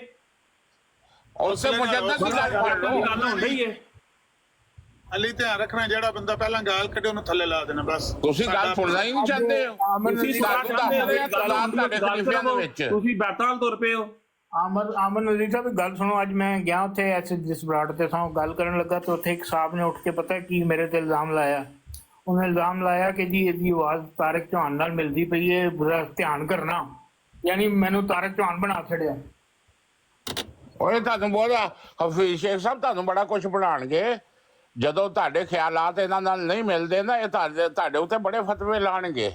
Speaker 8: उससे मुजद्दद की गल कर लो।
Speaker 7: ਗੱਲ ਹੋਣ ਰਹੀ ਹੈ।
Speaker 6: ਅਲੀ ਧਿਆਨ ਰੱਖਣਾ ਜਿਹੜਾ ਬੰਦਾ ਪਹਿਲਾਂ ਗਾਲ ਕੱਢੇ ਉਹਨੂੰ ਥੱਲੇ ਲਾ ਦੇਣਾ ਬਸ।
Speaker 8: ਤੁਸੀਂ ਗੱਲ ਸੁਣਨਾ ਹੀ ਨਹੀਂ ਚਾਹਦੇ ਹੋ।
Speaker 7: ਤੁਸੀਂ ਬੈਤਾਂ ਨਾਲ ਤੁਰ ਪਏ ਹੋ।
Speaker 3: ਆਮਨ ਨਜ਼ੀਰ ਸਾਹਿਬ ਗੱਲ ਸੁਣੋ। ਅੱਜ ਮੈਂ ਗਿਆ ਉੱਥੇ ਐਸ ਜਿਸ ਬਰਾੜ ਤੇ ਸਾਂ ਗੱਲ ਕਰਨ ਲੱਗਾ ਤਾਂ ਉੱਥੇ ਇੱਕ ਸਾਹਿਬ ਨੇ ਉੱਠ ਕੇ ਪਤਾ ਕੀ ਮੇਰੇ ਤੇ ਇਲਜ਼ਾਮ ਲਾਇਆ। ਉਹਨੇ ਇਲਜ਼ਾਮ ਲਾਇਆ ਕਿ ਜੀ ਇਹਦੀ ਆਵਾਜ਼ ਤਾਰਿਕ ਚੌਹਾਨ ਨਾਲ ਮਿਲਦੀ ਪਈ ਹੈ, ਬੜਾ ਧਿਆਨ ਕਰਨਾ। ਯਾਨੀ ਮੈਨੂੰ ਤਾਰਿਕ ਚੌਹਾਨ ਬਣਾ ਛੱਡਿਆ।
Speaker 8: ਓਏ ਤੁਹਾਨੂੰ ਬੋਲਾ ਹਫੀਜ਼ ਸ਼ੇਖ ਸਾਹਿਬ ਤੁਹਾਨੂੰ ਬੜਾ ਕੁਝ ਬਣਾਉਣਗੇ ਜਦੋਂ ਤੁਹਾਡੇ ਖਿਆਲਾਤ ਇਹਨਾਂ ਨਾਲ ਨਹੀਂ ਮਿਲਦੇ ਨਾ। ਇਹ ਤੁਹਾਡੇ ਉੱਤੇ ਬੜੇ ਫਤਵੇ ਲਾਣਗੇ।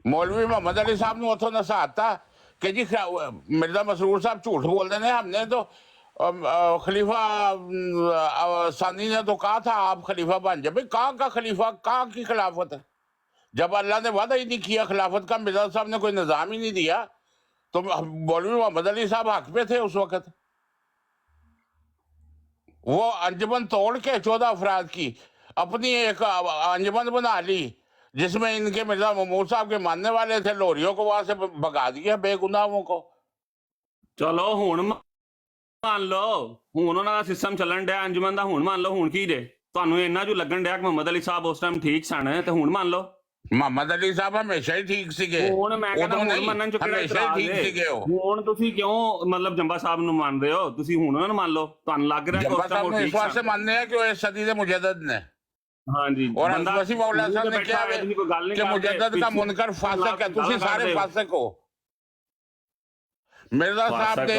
Speaker 8: ਮੌਲਵੀ ਮੁਹੰਮਦ ਅਲੀ ਸਾਹਿਬ ਨੂੰ ਉੱਥੋਂ ਨਸਾਤਾ कि जी मिर्जा मसरूर साहब झूठ बोल रहे हैं। हमने तो खलीफा सानी ने तो कहा था आप खलीफा बन जाए। भाई कहाँ का खलीफा, कहाँ की खिलाफत है? जब अल्लाह ने वादा ही नहीं किया खिलाफत का, मिर्जा साहब ने कोई निज़ाम ही नहीं दिया, तो मौलवी मोहम्मद अली साहब हक पे थे उस वक्त। वो अंजुमन तोड़ के 14 अफराद की अपनी एक अंजुमन बना ली जिसमें इनके मिर्जा महमूद साहब के मानने वाले थे। लोरियों को वहां से भगा दिया बेगुनाहों को।
Speaker 7: ਚਲੋ ਹੁਣ ਮੰਨ ਲਓ, ਹੁਣ ਉਹਨਾਂ ਦਾ ਸਿਸਟਮ ਚੱਲਣ ਡਿਆ ਅੰਜਮਨ ਦਾ। ਹੁਣ ਮੰਨ ਲਓ ਹੁਣ ਕੀ ਜੇ ਤੁਹਾਨੂੰ ਇੰਨਾ ਜੋ ਲੱਗਣ ਡਿਆ ਕਿ ਮੁਹੰਮਦ ਅਲੀ ਸਾਹਿਬ ਉਸ ਟਾਈਮ ਠੀਕ ਸਨ ਤੇ ਹੁਣ ਮੰਨ ਲਓ।
Speaker 8: ਮੁਹੰਮਦ ਅਲੀ ਸਾਹਿਬ ਹਮੇਸ਼ਾ ਹੀ ਠੀਕ ਸੀਗੇ।
Speaker 7: ਹੁਣ ਮੈਂ ਕਹਿੰਦਾ ਹੁਣ ਮੰਨਣ ਚ ਕਿਹੜਾ ਇਤਰਾਜ਼ ਹੈ? ਹੁਣ ਤੁਸੀਂ ਕਿਉਂ ਮਤਲਬ ਜੰਬਾ ਸਾਹਿਬ ਨੂੰ ਮੰਨਦੇ ਹੋ? ਤੁਸੀਂ ਹੁਣ ਉਹਨਾਂ ਨੂੰ ਮੰਨ ਲਓ। ਤੁਹਾਨੂੰ ਲੱਗ ਰਿਹਾ ਕਿ ਉਸ ਟਾਈਮ ਉਹ ਠੀਕ
Speaker 8: ਸਨ। ਮੰਨਦੇ ਆ ਕਿ ਉਹ ਇਸ ਸਦੀ ਦੇ ਮੁਜੱਦਦ ਨੇ।
Speaker 7: हाँ जी।
Speaker 8: और वसीम मौला साहब ने क्या है कि मुजद्दद का मुनकर फासिक है। तुसी सारे फासिक हो। मिर्जा साहब के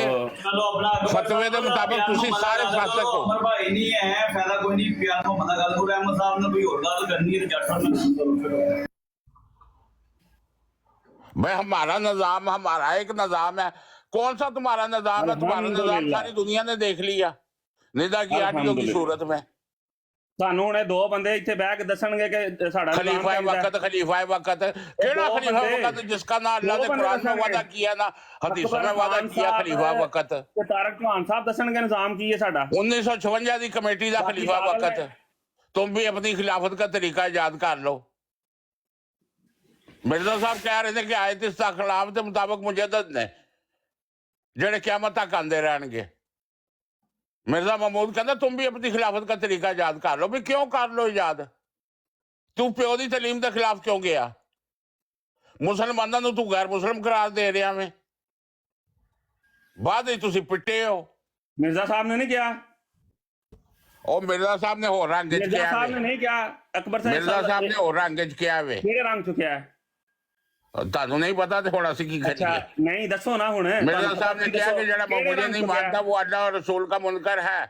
Speaker 8: फतवे के मुताबिक तुसी सारे फासिक हो।
Speaker 4: उमर भाई नहीं है, फायदा कोई नहीं। प्यार को पता गल करो। अहमद साहब ने कोई और गल करनी है जट साहब।
Speaker 8: भाई हमारा निजाम, हमारा एक निजाम है। कौन सा तुम्हारा निजाम है? तुम्हारा निजाम सारी दुनिया ने देख लिया निदा की आटियों की सूरत में।
Speaker 7: ਸਾਨੂੰ ਹੁਣੇ ਦੋ ਬੰਦੇ ਇੱਥੇ ਬਹਿ ਕੇ ਦੱਸਣਗੇ ਕਿ ਸਾਡਾ
Speaker 8: खलीफा वक्त, खलीफा वक्त केड़ा खलीफा वक्त जिसका ना अल्लाह ने कुरान में वादा किया ना हदीसों में वादा किया। खलीफा वक्त
Speaker 7: ਤੇ ਤਾਰਕ ਚੌਹਾਨ ਸਾਹਿਬ ਦੱਸਣਗੇ ਨਿਜ਼ਾਮ ਕੀ ਹੈ ਸਾਡਾ।
Speaker 8: 1956 की कमेटी का खलीफा वक्त। तुम भी अपनी खिलाफत का तरीका ईजाद कर लो। मिर्जा साहब कह रहे थे कि आयत इस्ताखलाफ के मुताबिक मुजद्दद ने जेड़े क़यामत तक आंदे रहणगे। मिर्जा महमूद कहता तुम भी अपनी खिलाफत का तरीका ईजाद कर लो। भी क्यों कर लो ईजाद? तू प्यो की तलीम के खिलाफ क्यों गया? मुसलमानों को तू गैर मुस्लिम करार दे रहा में। बाद तुसी पिटे हो।
Speaker 7: मिर्जा साहब ने नहीं किया।
Speaker 8: और मिर्जा साहब ने हो रंग च
Speaker 7: मिर्जा साहब ने नहीं किया। अकबर साहब
Speaker 8: मिर्जा साहब ने हो रंग च किया वे।
Speaker 7: ਕਿਹੜੇ ਰੰਗ ਚ ਕਿਹਾ?
Speaker 8: ਤੁਹਾਨੂੰ नहीं पता तो ਹੁਣ ਅਸੀਂ ਕੀ ਕਰੀਏ?
Speaker 7: नहीं दसो ना हुण।
Speaker 8: मिर्जा साहब ने कहा कि जरा मुझे नहीं मानता वो अल्लाह और रसूल का मुनकर है,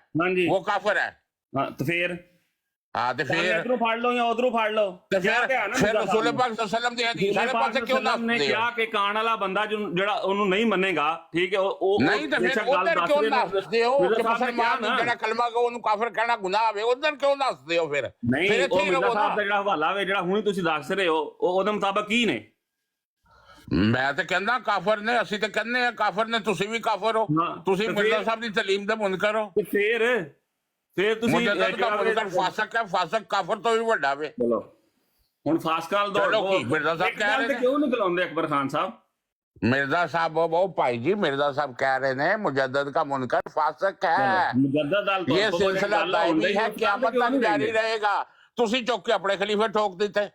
Speaker 8: वो काफिर है।
Speaker 7: हाँ तो फिर
Speaker 8: हाँ तो फिर
Speaker 7: इधरों फाड़ लो या उधरों फाड़ लो।
Speaker 8: तो फिर रसूल पाक सल्लल्लाहु अलैहि वसल्लम दी क्यों ना
Speaker 7: ने क्या कि कान वाला बंदा जो जेड़ा ਉਹਨੂੰ नहीं मनेगा, ठीक है ਉਹ
Speaker 8: नहीं तो फिर उधर क्यों नसदे हो कि मुसलमान जेड़ा कलमा को ਉਹਨੂੰ ਕਾਫਰ ਕਹਿਣਾ ਗੁਨਾਹ ਹੈ। ਉਧਰ ਕਿਉਂ ਨਸਦੇ ਹੋ ਫਿਰ?
Speaker 7: ਨਹੀਂ ਉਹ ਮਿਰਜ਼ਾ ਸਾਹਿਬ ਦਾ ਜਿਹੜਾ ਹਵਾਲਾ ਵੇ ਜਿਹੜਾ ਹੁਣੀ ਤੁਸੀਂ ਦੱਸ ਰਹੇ ਹੋ ਉਹ ਉਹਦੇ ਮੁਤਾਬਕ ਕੀ ਨੇ?
Speaker 8: ਮੈਂ ਤਾਂ ਕਹਿੰਦਾ ਕਾਫਰ ਨੇ। ਅਸੀਂ ਤਾਂ ਕਹਿੰਦੇ ਆ ਕਾਫਰ ਨੇ। ਤੁਸੀਂ ਵੀ ਕਾਫਰ ਹੋ। ਤੁਸੀਂ ਮਿਰਜ਼ਾ ਸਾਹਿਬ ਦੀ ਤਾਲੀਮ ਦੇ ਮੁਨਕਰ ਹੋ।
Speaker 7: ਤੇ ਫਿਰ ਤੁਸੀਂ
Speaker 8: ਮੁਜੱਦਦ ਦਾ ਮੁਨਕਰ ਫਾਸਿਕ ਹੈ। ਫਾਸਿਕ ਕਾਫਰ ਤੋਂ ਵੀ ਵੱਡਾ ਵੇ।
Speaker 7: ਚਲੋ ਹੁਣ ਫਾਸਿਕ ਨਾਲ ਦੌੜੋ।
Speaker 8: ਮਿਰਜ਼ਾ ਸਾਹਿਬ ਕਹਿ ਰਹੇ ਨੇ
Speaker 7: ਕਿਉਂ ਨਹੀਂ ਬੁਲਾਉਂਦੇ ਅਕਬਰ ਖਾਨ ਸਾਹਿਬ?
Speaker 8: मिर्जा साहब वो भाई जी मिर्जा साहब कह रहे हैं मुजद्दद का मुनकर फासिक है। ये सिलसिला दायमी है, क़यामत तक जारी रहेगा। तुसी चुक के अपने खलीफे ठोक देते।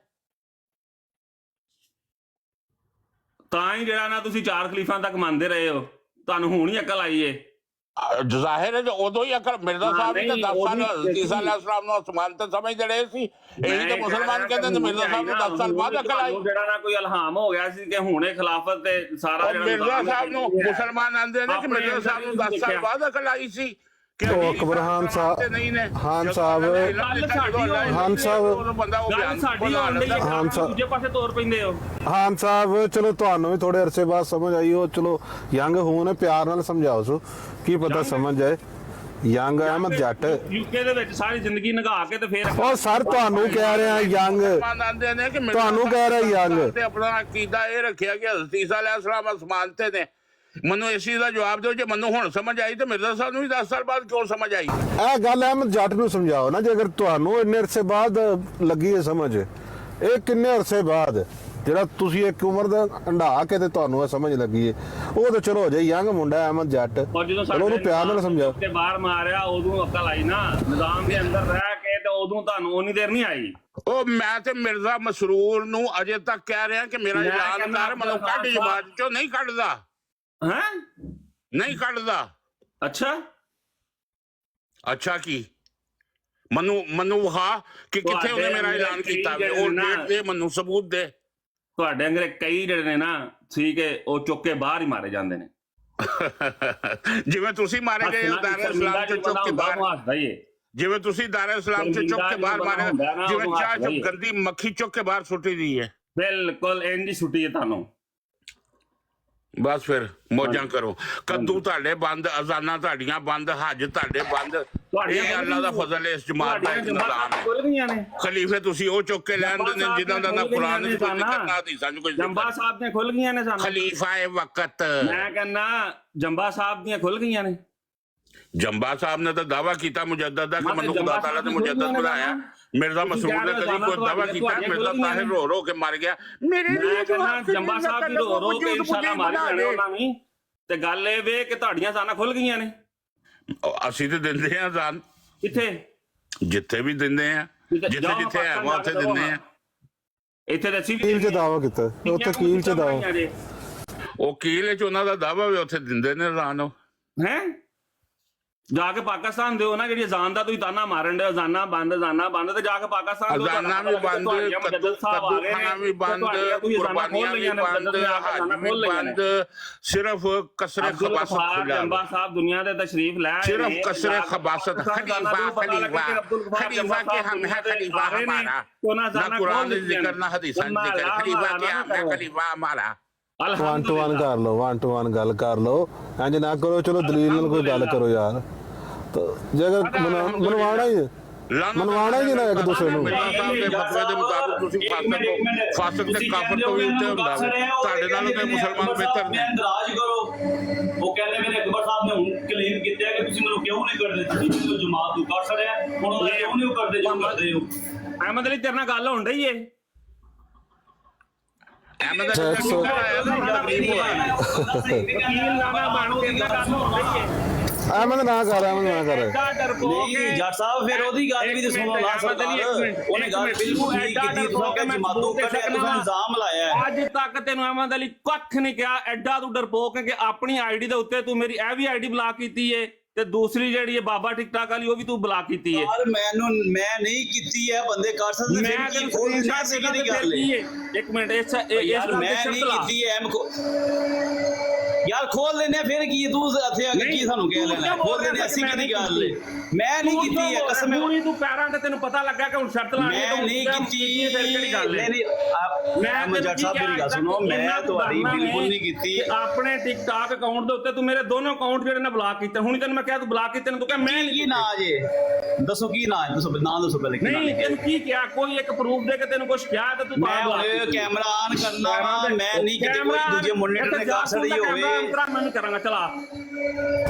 Speaker 7: ਤਾਂ ਹੀ ਜਿਹੜਾ ਨਾ ਤੁਸੀਂ 4 ਖਲੀਫਾਂ ਤੱਕ ਮੰਨਦੇ ਰਹੇ ਹੋ। ਤੁਹਾਨੂੰ ਹੁਣ ਹੀ ਅਕਲ ਆਈ ਏ।
Speaker 8: ਜ਼ਾਹਿਰ ਹੈ ਉਦੋਂ ਹੀ ਅਕਲ ਮਿਰਜ਼ਾ ਸਾਹਿਬ ਨੇ 10 ਸਾਲ ਈਸਾ ਅਲੈਹਿਸਲਾਮ ਨੂੰ ਅਸਮਾਨ ਤੇ ਸਮਝਦੇ ਰਹੇ ਸੀ। ਇਹੀ ਤਾਂ ਮੁਸਲਮਾਨ ਕਹਿੰਦੇ ਨੇ ਮਿਰਜ਼ਾ ਸਾਹਿਬ ਨੂੰ 10 ਸਾਲ ਬਾਅਦ ਅਕਲ ਆਈ।
Speaker 7: ਜਿਹੜਾ ਨਾ ਕੋਈ ਇਲਹਾਮ ਹੋ ਗਿਆ ਸੀ ਕਿ ਹੁਣੇ ਖਿਲਾਫਤ ਤੇ ਸਾਰਾ
Speaker 8: ਮਿਰਜ਼ਾ ਸਾਹਿਬ ਨੂੰ ਮੁਸਲਮਾਨ ਆਂਦੇ ਨੇ ਕਿ ਮਿਰਜ਼ਾ ਸਾਹਿਬ ਨੂੰ 10 ਸਾਲ ਬਾਅਦ ਅਕਲ ਆਈ ਸੀ।
Speaker 9: तो अकबर खान साहब खान साहब चलो ਤੁਹਾਨੂੰ ਵੀ ਥੋੜੇ ਅਰਸੇ ਬਾਅਦ ਸਮਝ ਆਈ ਹੋ। ਚਲੋ ਯੰਗ ਹੋਣ ਪਿਆਰ ਨਾਲ ਸਮਝਾਓ ਸੋ ਕੀ ਪਤਾ ਸਮਝ ਜਾਏ। ਯੰਗ ਅਹਿਮਦ ਜੱਟ
Speaker 7: ਯੂਕੇ ਦੇ ਵਿੱਚ ਸਾਰੀ ਜ਼ਿੰਦਗੀ ਨਗਾ ਕੇ ਤੇ ਫਿਰ
Speaker 9: ਉਹ ਸਰ ਤੁਹਾਨੂੰ ਕਹਿ ਰਿਹਾ ਯੰਗ
Speaker 8: ਆਂਦੇ ਨੇ ਕਿ
Speaker 9: ਤੁਹਾਨੂੰ ਕਹਿ ਰਿਹਾ ਯੰਗ
Speaker 8: ਤੇ ਆਪਣਾ ਅਕੀਦਾ ਇਹ ਰੱਖਿਆ ਕਿ ਹਜ਼ਰਤ ਈਸਾ ਅਲੈਹਿਸਲਾਮ ਅਸਮਾਨ ਤੇ ਨੇ। ਮੈਨੂੰ ਇਸ ਚੀਜ਼ ਦਾ ਜਵਾਬ ਦਿਓ, ਜੇ ਮੈਨੂੰ ਹੁਣ ਸਮਝ ਆਈ ਤੇ ਮਿਰਜ਼ਾ ਸਾਹਿਬ ਨੂੰ ਵੀ 10 ਸਾਲ ਬਾਅਦ ਕਿਉਂ ਸਮਝ ਆਈ?
Speaker 9: ਇਹ ਗੱਲ ਅਹਿਮਦ ਜੱਟ ਨੂੰ ਸਮਝਾਓ ਨਾ, ਜੇ ਅਗਰ ਤੁਹਾਨੂੰ ਇੰਨੇ ਅਰਸੇ ਬਾਅਦ ਲੱਗੀ ਹੈ ਸਮਝ, ਇਹ ਕਿੰਨੇ ਅਰਸੇ ਬਾਅਦ ਜਿਹੜਾ ਤੁਸੀਂ ਇੱਕ ਉਮਰ ਦਾ ਹੰਢਾ ਕੇ ਤੇ ਤੁਹਾਨੂੰ ਇਹ ਸਮਝ ਲੱਗੀ ਹੈ, ਉਹ ਤਾਂ ਚਲੋ ਹੋ ਜਾਏ ਯੰਗ ਮੁੰਡਾ ਅਹਿਮਦ ਜੱਟ, ਚਲੋ ਉਹਨੂੰ ਪਿਆਰ ਨਾਲ ਸਮਝਾਓ।
Speaker 7: ਤੇ ਬਾਹਰ ਮਾਰਿਆ ਉਦੋਂ ਅਕਲ ਆਈ ਨਾ, ਨਿਜ਼ਾਮ ਦੇ ਅੰਦਰ ਰਹਿ ਕੇ ਤੇ ਉਦੋਂ ਤੁਹਾਨੂੰ ਉਨੀ ਦੇਰ ਨਹੀਂ ਆਈ।
Speaker 8: ਉਹ ਮੈਂ ਤੇ ਮਿਰਜ਼ਾ ਮਸਰੂਰ ਨੂੰ ਅਜੇ ਤੱਕ ਕਹਿ ਰਿਹਾ ਕਿ ਮੇਰਾ ਐਲਾਨ ਕਰ, ਮੈਨੂੰ ਕੱਢ ਜਮਾਤ ਚੋਂ, ਨਹੀਂ ਕੱਢਦਾ।
Speaker 7: ਹੈ
Speaker 8: ਨਹੀਂ ਕੱਢਦਾ। ਅੱਛਾ ਕੀ ਮੈਨੂੰ ਵਹਾ ਕਿ ਕਿੱਥੇ ਉਹਨੇ ਮੇਰਾ ਐਲਾਨ ਕੀਤਾ ਵੇ, ਉਹ ਡੇਟ ਦੇ, ਮੈਨੂੰ ਸਬੂਤ ਦੇ।
Speaker 7: ਤੁਹਾਡੇ ਅੰਗਰੇ ਕਈ ਜਿਹੜੇ ਨੇ ਨਾ ਠੀਕ ਹੈ, ਉਹ ਚੁੱਕ ਕੇ ਬਾਹਰ ਹੀ ਮਾਰੇ ਜਾਂਦੇ ਨੇ।
Speaker 8: ਜਿਵੇਂ ਤੁਸੀਂ ਮਾਰੇ ਗਏ ਦਾਰੇ ਇਸਲਾਮ ਚੋਂ ਚੁੱਕ ਕੇ ਬਾਹਰ, ਜਿਵੇਂ ਤੁਸੀਂ ਦਾਰੇ ਇਸਲਾਮ ਚੋਂ ਚੁੱਕ ਕੇ ਬਾਹਰ ਮਾਰੇ, ਜਿਵੇਂ ਚਾਹ ਚੁੱਕ ਗੰਦੀ ਮੱਖੀ ਚੁੱਕ ਕੇ ਬਾਹਰ ਸੁੱਟੀ ਦੀ ਹੈ।
Speaker 7: ਬਿਲਕੁਲ ਇੰਜ ਹੀ ਸੁੱਟੀ ਹੈ ਤੁਹਾਨੂੰ।
Speaker 8: ਬਸ ਫਿਰ ਮੌਜਾਂ ਕਰੋ। ਕੱਦੂ ਤੁਹਾਡੇ ਬੰਦ, ਅਜ਼ਾਨਾਂ ਤੁਹਾਡੀਆਂ ਬੰਦ, ਹੱਜ ਤੁਹਾਡੇ ਬੰਦ। ਇਹ ਅੱਲਾ ਦਾ ਫਜ਼ਲ ਹੈ, ਇਸ ਜਮਾਤ ਦਾ ਨਿਜ਼ਾਮ ਹੈ। ਖਲੀਫੇ ਤੁਸੀਂ ਉਹ ਚੁੱਕ ਕੇ ਲੈਣ ਦੇ ਜਿਨ੍ਹਾਂ ਦਾ ਨਾ ਕੁਰਾਨ ਵਿੱਚ ਕੋਈ ਜ਼ਿਕਰ ਨਾ ਹਦੀਸਾਂ ਵਿੱਚ ਕੋਈ ਜ਼ਿਕਰ।
Speaker 7: ਜੰਬਾ ਸਾਹਿਬ ਦੀਆਂ ਖੁੱਲ ਗਈਆਂ ਨੇ ਸਾਨੂੰ।
Speaker 8: ਖਲੀਫਾ ਇਹ ਵਕਤ
Speaker 7: ਮੈਂ ਕਹਿੰਦਾ ਜੰਬਾ ਸਾਹਿਬ ਦੀਆਂ ਖੁੱਲ ਗਈਆਂ ਨੇ।
Speaker 8: ਜੰਬਾ ਸਾਹਿਬ ਨੇ ਤਾਂ ਦਾਵਾ ਕੀਤਾ ਮੁਜੱਦਦ ਦਾ ਕਿ ਮੈਨੂੰ ਖੁਦਾ ਤਾਲਾ ਨੇ ਮੁਜੱਦਦ ਬਣਾਇਆ। ਮਿਰਜ਼ਾ ਮਸਰੂਰ ਨੇ ਕਦੀ ਕੋਈ ਦਾਵਾ ਕੀਤਾ? ਮਿਰਜ਼ਾ ਤਾਹਿਰ ਰੋ ਰੋ ਕੇ ਮਰ ਗਿਆ। ਮੇਰੇ ਲਈ
Speaker 7: ਜੰਬਾ ਸਾਹਿਬ ਦੀ ਰੋ ਰੋ ਕੇ ਇਨਸ਼ਾਅੱਲਾ ਮਾਰੀ ਜਾਣੇ ਉਹਨਾਂ ਨੇ। ਤੇ ਗੱਲ ਇਹ ਵੇ ਕਿ ਤੁਹਾਡੀਆਂ ਜ਼ਾਨਾਂ ਖੁੱਲ ਗਈਆਂ ਨੇ।
Speaker 8: ਅਸੀਂ ਤੇ ਦਿੰਦੇ ਆ ਜ਼ਾਨ,
Speaker 7: ਕਿੱਥੇ
Speaker 8: ਜਿੱਥੇ ਵੀ ਦਿੰਦੇ ਆ, ਜਿੱਥੇ ਹੈ ਉੱਥੇ ਦਿੰਦੇ ਆ।
Speaker 7: ਇੱਥੇ ਤਾਂ ਅਸੀਂ
Speaker 9: ਕੀਲ 'ਚ ਦਾਵਾ ਕੀਤਾ, ਉੱਥੇ ਕੀਲ 'ਚ ਦਾਵਾ,
Speaker 8: ਉਹ ਕੀਲ 'ਚ ਉਹਨਾਂ ਦਾ ਦਾਵਾ ਵੀ ਉੱਥੇ ਦਿੰਦੇ ਨੇ ਜ਼ਾਨ। ਉਹ
Speaker 7: ਹੈ ਜਾ ਕੇ ਪਾਕਿਸਤਾਨ ਦਿਓ ਨਾ, ਜਿਹੜੀ ਅਜ਼ਾਨ ਦਾ ਤੁਸੀਂ ਤਾਨਾ ਮਾਰਨ ਦੇ, ਅਜ਼ਾਨਾਂ ਬੰਦ ਤੇ ਜਾ ਕੇ ਪਾਕਿਸਤਾਨ ਦਿਓ।
Speaker 8: ਅਜ਼ਾਨਾਂ ਵੀ ਬੰਦ, ਕੱਦੂਖਾਨਾ ਵੀ ਬੰਦ, ਕੁਰਬਾਨੀਆਂ ਵੀ ਬੰਦ, ਹੱਜ ਵੀ ਬੰਦ, ਸਿਰਫ ਕਸਰੇ ਖਬਾਸਤ ਖੁੱਲਾ।
Speaker 7: ਜੰਬਾ ਸਾਹਿਬ ਦੁਨੀਆ ਦੇ ਤਸ਼ਰੀਫ ਲੈ ਆਏ,
Speaker 8: ਸਿਰਫ ਕਸਰੇ ਖਬਾਸਤ। खलीफा के हम है, खलीफा हमारा, ना कुरान में जिक्र ना हदीसां में जिक्र। खलीफा के हम है, खलीफा हमारा।
Speaker 9: ਵਨ ਟੂ ਵਨ ਕਰ ਲਓ, ਵਨ ਟੂ ਵਨ ਗੱਲ ਕਰ ਲਓ, ਇੰਜ ਨਾ ਕਰੋ। ਚਲੋ ਦਲੀਲ ਨਾਲ ਕੋਈ ਗੱਲ ਕਰੋ ਯਾਰ। ਜੇ ਅਗਰ ਮਨਵਾਉਣਾ ਹੀ ਨਾ ਇੱਕ ਦੂਸਰੇ ਨੂੰ।
Speaker 8: ਮਿਰਜ਼ਾ ਸਾਹਿਬ ਦੇ ਫਤਵੇ ਦੇ ਮੁਤਾਬਕ ਤੁਸੀਂ ਫਾਸਕ ਤੇ ਕਾਫਰ ਤੋਂ ਵੀ ਉੱਤੇ ਹੁੰਦਾ ਵੇ। ਤੁਹਾਡੇ ਨਾਲੋਂ ਤੇ ਮੁਸਲਮਾਨ ਬਿਹਤਰ ਨੇ।
Speaker 4: ਇਤਰਾਜ਼ ਕਰੋ। ਉਹ ਕਹਿੰਦੇ ਮੇਰੇ ਅਕਬਰ ਸਾਹਿਬ ਨੇ ਹੁਣ ਕਲੇਮ ਕੀਤਾ ਕਿ ਤੁਸੀਂ ਮੈਨੂੰ ਕਿਉਂ ਨਹੀਂ ਕਰਦੇ? ਤੁਸੀਂ ਮੈਨੂੰ ਜਮਾਤ ਨੂੰ ਕਰ ਛੜਿਆ, ਹੁਣ ਉਹ ਕਿਉਂ ਨਹੀਂ ਕਰਦੇ ਜੋ ਕਰਦੇ ਹੋ?
Speaker 7: ਅਹਿਮਦ ਅਲੀ ਤੇਰੇ ਨਾਲ ਗੱਲ ਹੋਣ ਰਹੀ ਏ।
Speaker 8: ਅਹਿਮਦ
Speaker 9: ਅਹਿਮਦ ਨਾ ਕਰ, ਅਹਿਮਦ ਨਾ ਕਰ।
Speaker 4: ਨਹੀਂ ਜੱਟ ਸਾਹਿਬ ਫਿਰ ਉਹਦੀ ਗੱਲ ਵੀ ਤੇ ਸੁਣੋ ਨਾ ਸਰਦਾਰ। ਉਹਨੇ ਗੱਲ ਬਿਲਕੁਲ ਠੀਕ ਕੀਤੀ। ਤੁਸੀਂ ਕਿ ਜਮਾਤੋਂ ਕੱਢਿਆ, ਤੁਸੀਂ ਇਲਜ਼ਾਮ ਲਾਇਆ।
Speaker 7: ਅੱਜ ਤੱਕ ਤੈਨੂੰ ਅਹਿਮਦ ਅਲੀ ਕੱਖ ਨਹੀਂ ਕਿਹਾ। ਐਡਾ ਤੂੰ ਡਰਪੋਕ ਹੈ ਕਿ ਆਪਣੀ ਆਈਡੀ ਦੇ ਉੱਤੇ ਤੂੰ ਮੇਰੀ ਇਹ ਵੀ ਆਈਡੀ ਬਲਾਕ ਕੀਤੀ ਏ ਤੇ ਦੂਸਰੀ ਜਿਹੜੀ ਹੈ ਬਾਬਾ ਟਿਕਟਾਕ ਵਾਲੀ ਉਹ ਵੀ ਤੂੰ ਬਲਾਕ ਕੀਤੀ ਏ।
Speaker 4: ਯਾਰ ਮੈਂ ਨਹੀਂ ਕੀਤੀ ਹੈ, ਬੰਦੇ ਕਰ ਸਕਦੇ।
Speaker 7: ਮੈਂ
Speaker 4: ਫਿਰ ਕੀ ਖੋਲ ਨਾ ਸੀ ਕਿਹਦੀ ਗੱਲ ਹੈ?
Speaker 7: ਇੱਕ ਮਿੰਟ ਇਸ
Speaker 4: ਯਾਰ ਮੈਂ ਨਹੀਂ ਕੀਤੀ ਹੈ। ਯਾਰ ਖੋਲ ਲੈਨੇ ਫਿਰ ਕੀ ਤੂੰ ਇੱਥੇ ਆ ਕੇ ਕੀ ਸਾਨੂੰ ਕਹਿ ਲੈਣਾ? ਖੋਲ ਲੈਨੇ ਅਸੀਂ ਕਿਹਦੀ ਗੱਲ ਹੈ? ਮੈਂ ਨਹੀਂ ਕੀਤੀ ਹੈ ਕਸਮ।
Speaker 7: ਤੂੰ ਪੈਰਾਂ ਤੇ ਤੈਨੂੰ ਪਤਾ ਲੱਗਾ ਕਿ ਹੁਣ ਸ਼ਰਤ ਲਾਣੀ ਹੈ।
Speaker 4: ਮੈਂ ਨਹੀਂ ਕੀਤੀ।
Speaker 7: ਫਿਰ ਕਿਹੜੀ ਗੱਲ ਹੈ?
Speaker 4: ਮੈਂ ਜੱਟ ਸਾਹਿਬ ਦੀ ਗੱਲ ਸੁਣੋ, ਮੈਂ ਤੁਹਾਡੀ ਬਿਲਕੁਲ ਨਹੀਂ ਕੀਤੀ।
Speaker 7: ਆਪਣੇ ਟਿਕਟਾਕ ਅਕਾਊਂਟ ਦੇ ਉੱਤੇ ਤੂੰ ਮੇਰੇ ਦੋਨੋਂ ਅਕਾਊਂਟ ਜਿਹੜੇ ਨੇ ਬਲਾਕ ਕੀਤੇ। ਹੁਣ ਤੈਨੂੰ ਮੈਂ ਕਿਹਾ ਤੂੰ ਬਲਾਕ ਕੀਤੇ ਨੇ, ਤੂੰ ਕਿਹਾ ਮੈਂ
Speaker 4: ਕੀ ਨਾਂ ਜੇ ਦੱਸੋ, ਕੀ ਨਾਂ ਹੈ? ਦੱਸੋ ਨਾਂ ਦੱਸੋ ਪਹਿਲੇ।
Speaker 7: ਨਹੀਂ ਤੈਨੂੰ ਕੀ ਕਿਹਾ? ਕੋਈ ਇੱਕ ਪ੍ਰੂਫ ਦੇ ਕੇ ਤੈਨੂੰ ਕੁਝ ਕਿਹਾ ਤੇ ਤੂੰ
Speaker 4: ਮੈਂ ਹੁਣ ਕੈਮਰਾ ਆਨ ਕਰਨਾ ਵਾ। ਮੈਂ ਨਹੀਂ ਕਿਤੇ ਕੋਈ ਦੂਜੇ ਮੁੰਡੇ ਨੇ ਕਰ ਛੜੀ ਹੋਵੇ।
Speaker 7: ਮੈਂ ਨਹੀਂ ਕਰਾਂਗਾ। ਚਲਾ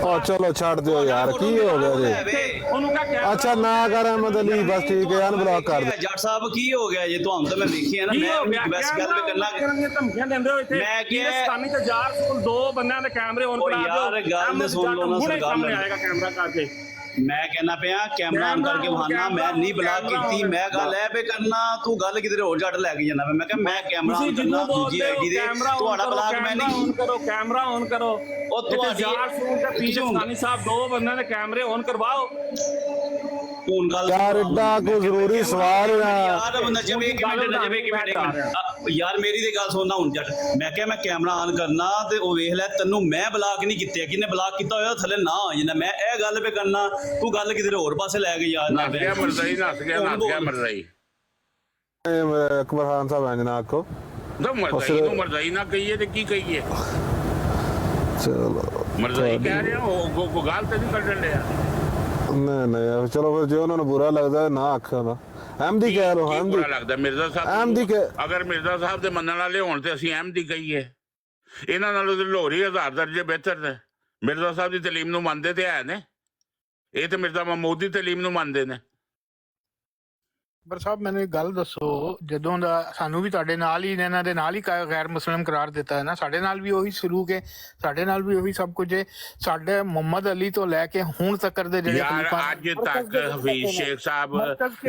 Speaker 9: ਉਹ ਚਲੋ ਛੱਡ ਦਿਓ ਯਾਰ, ਕੀ ਹੋ ਗਿਆ ਜੀ?
Speaker 7: ਉਹਨੂੰ ਕਹ
Speaker 9: ਅੱਛਾ ਨਾ ਕਰ ਅਹਿਮਦ ਅਲੀ, ਬਸ ਠੀਕ ਹੈ, ਅਨਬਲੌਕ ਕਰ ਦੇ।
Speaker 4: ਜੱਟ ਸਾਹਿਬ ਕੀ ਹੋ ਗਿਆ ਜੇ? ਤੁਹਾਨੂੰ ਤਾਂ ਮੈਂ ਵੇਖਿਆ ਨਾ, ਮੈਂ ਬਸ ਗੱਲ ਵੀ ਕਰਨਾ।
Speaker 7: ਧਮਕੀਆਂ ਦਿੰਦੇ ਹੋ ਇੱਥੇ।
Speaker 4: ਮੈਂ ਕਿਹਾ
Speaker 7: ਪਾਕਿਸਤਾਨੀ ਤੇ ਯਾਰ ਸਕੂਲ ਦੋ ਬੰਦਿਆਂ ਦੇ ਕੈਮਰੇ ਔਨ ਕਰਾ ਦਿਓ।
Speaker 4: ਯਾਰ ਗੱਲ ਸੁਣ ਲਓ ਨਾ ਸਰਕਾਰ,
Speaker 7: ਸਾਹਮਣੇ ਆਏਗਾ ਕੈਮਰਾ ਕਰਕੇ।
Speaker 4: ਮੈਂ ਕਹਿੰਦਾ ਪਿਆ ਕੈਮਰਾ ਆਨ ਕਰਕੇ ਵਹਾਨਾ। ਮੈਂ ਨਹੀਂ ਬਲਾਕ ਕੀਤੀ। ਮੈਂ ਗੱਲ ਐ ਪੇ ਕਰਨਾ, ਤੂੰ ਗੱਲ ਕਿਧਰੇ ਹੋਰ ਜੱਟ ਲੈ ਕੇ ਜਾਂਦਾ। ਮੈਂ ਕਿਹਾ ਮੈਂ ਕੈਮਰਾ ਆਨ ਕਰਨਾ ਦੂਜੀ ਆਈਡੀ ਦੇ, ਤੁਹਾਡਾ ਬਲਾਕ ਮੈਂ ਨਹੀਂ।
Speaker 7: ਔਨ ਕਰੋ, ਕੈਮਰਾ ਔਨ ਕਰੋ।
Speaker 4: ਉਹ ਤੁਹਾਡੀ
Speaker 7: ਯਾਰ ਸਕੂਲ ਤੇ ਪਾਕਿਸਤਾਨੀ ਸਾਹਿਬ ਦੋ ਬੰਦਿਆਂ ਦੇ ਕੈਮਰੇ ਔਨ ਕਰਵਾਓ।
Speaker 4: ਹੁਣ ਗੱਲ
Speaker 9: ਯਾਰ ਏਡਾ ਕੋਈ ਜ਼ਰੂਰੀ ਸਵਾਲ ਆ
Speaker 4: ਯਾਰ। ਨਜਵੇ ਕਿ ਮਿੰਟ ਯਾਰ ਮੇਰੀ ਤੇ ਗੱਲ ਸੁਣਨਾ ਹੁਣ ਜੱਟ। ਮੈਂ ਕਿਹਾ ਮੈਂ ਕੈਮਰਾ ਆਨ ਕਰਨਾ ਤੇ ਉਹ ਵੇਖ ਲੈ, ਤੈਨੂੰ ਮੈਂ ਬਲਾਕ ਨਹੀਂ ਕੀਤਾ। ਕਿਹਨੇ ਬਲਾਕ ਕੀਤਾ ਹੋਇਆ ਥੱਲੇ ਨਾ ਹੋ ਜਾਂਦਾ। ਮੈਂ ਇਹ ਗੱਲ ਪੇ ਕਰਨਾ, ਤੂੰ ਗੱਲ ਕਿਧਰੇ ਹੋਰ ਪਾਸੇ ਲੈ ਕੇ ਯਾਰ।
Speaker 8: ਨੱਸ ਗਿਆ ਮਰਜ਼ਾਈ, ਨੱਸ ਗਿਆ ਮਰਜ਼ਾਈ।
Speaker 9: ਅਕਬਰ ਖਾਨ ਸਾਹਿਬ ਇੰਜ ਨਾ ਆਖੋ।
Speaker 8: ਮਰਜ਼ਾਈ ਨੂੰ ਮਰਜ਼ਾਈ ਨਾ ਕਹੀਏ ਤੇ ਕੀ ਕਹੀਏ?
Speaker 9: ਚਲੋ
Speaker 8: ਮਰਜ਼ਾਈ ਕਹਿ ਰਿਹਾ ਉਹ ਗਾਲ ਤੇ ਨਹੀਂ ਕੱਢਣ ਲਿਆ।
Speaker 9: ਨਹੀਂ ਚਲੋ ਫਿਰ ਜੇ ਉਹਨਾਂ ਨੂੰ ਬੁਰਾ ਲੱਗਦਾ ਨਾ ਆਖਿਆ ਨਾ ਅਹਿਮਦੀ ਕਹਿ ਲੋ
Speaker 8: ਕੀ
Speaker 9: ਅਹਿਮਦੀ
Speaker 8: ਬੁਰਾ ਲੱਗਦਾ ਮਿਰਜ਼ਾ
Speaker 9: ਅਹਿਮਦੀ
Speaker 8: ਸਾਹਿਬ ਅਗਰ ਮਿਰਜ਼ਾ ਸਾਹਿਬ ਦੇ ਮੰਨਣ ਵਾਲੇ ਹੋਣ ਤੇ ਅਸੀਂ ਅਹਿਮਦੀ ਕਹੀਏ, ਇਹਨਾਂ ਨਾਲੋਂ ਤੇ ਲਾਹੌਰੀ 1000 ਦਰਜੇ ਬਿਹਤਰ ਨੇ। ਮਿਰਜ਼ਾ ਸਾਹਿਬ ਦੀ ਤਾਲੀਮ ਨੂੰ ਮੰਨਦੇ ਤੇ ਹੈ ਨੇ, ਇਹ ਤੇ ਮਿਰਜ਼ਾ ਮਹਿਮੂਦ ਦੀ ਤਾਲੀਮ ਨੂੰ ਮੰਨਦੇ ਨੇ।
Speaker 3: ਪਰ ਸਾਹਿਬ ਮੈਨੂੰ ਇੱਕ ਗੱਲ ਦੱਸੋ, ਜਦੋਂ ਦਾ ਸਾਨੂੰ ਵੀ ਤੁਹਾਡੇ ਨਾਲ ਹੀ ਇਹਨਾਂ ਦੇ ਨਾਲ ਹੀ ਗੈਰ ਮੁਸਲਿਮ ਕਰਾਰ ਦਿੱਤਾ ਹੈ ਨਾ, ਸਾਡੇ ਨਾਲ ਵੀ ਉਹੀ ਸਲੂਕ ਹੈ, ਸਾਡੇ ਨਾਲ ਵੀ ਉਹੀ ਸਭ ਕੁਝ ਹੈ। ਸਾਡੇ ਮੁਹੰਮਦ ਅਲੀ ਤੋਂ ਲੈ ਕੇ ਹੁਣ ਤੱਕ ਦੇ ਜਿਹੜੇ
Speaker 8: ਯਾਰ ਅੱਜ ਤੱਕ ਹਫੀਜ਼ ਸ਼ੇਖ ਸਾਹਿਬ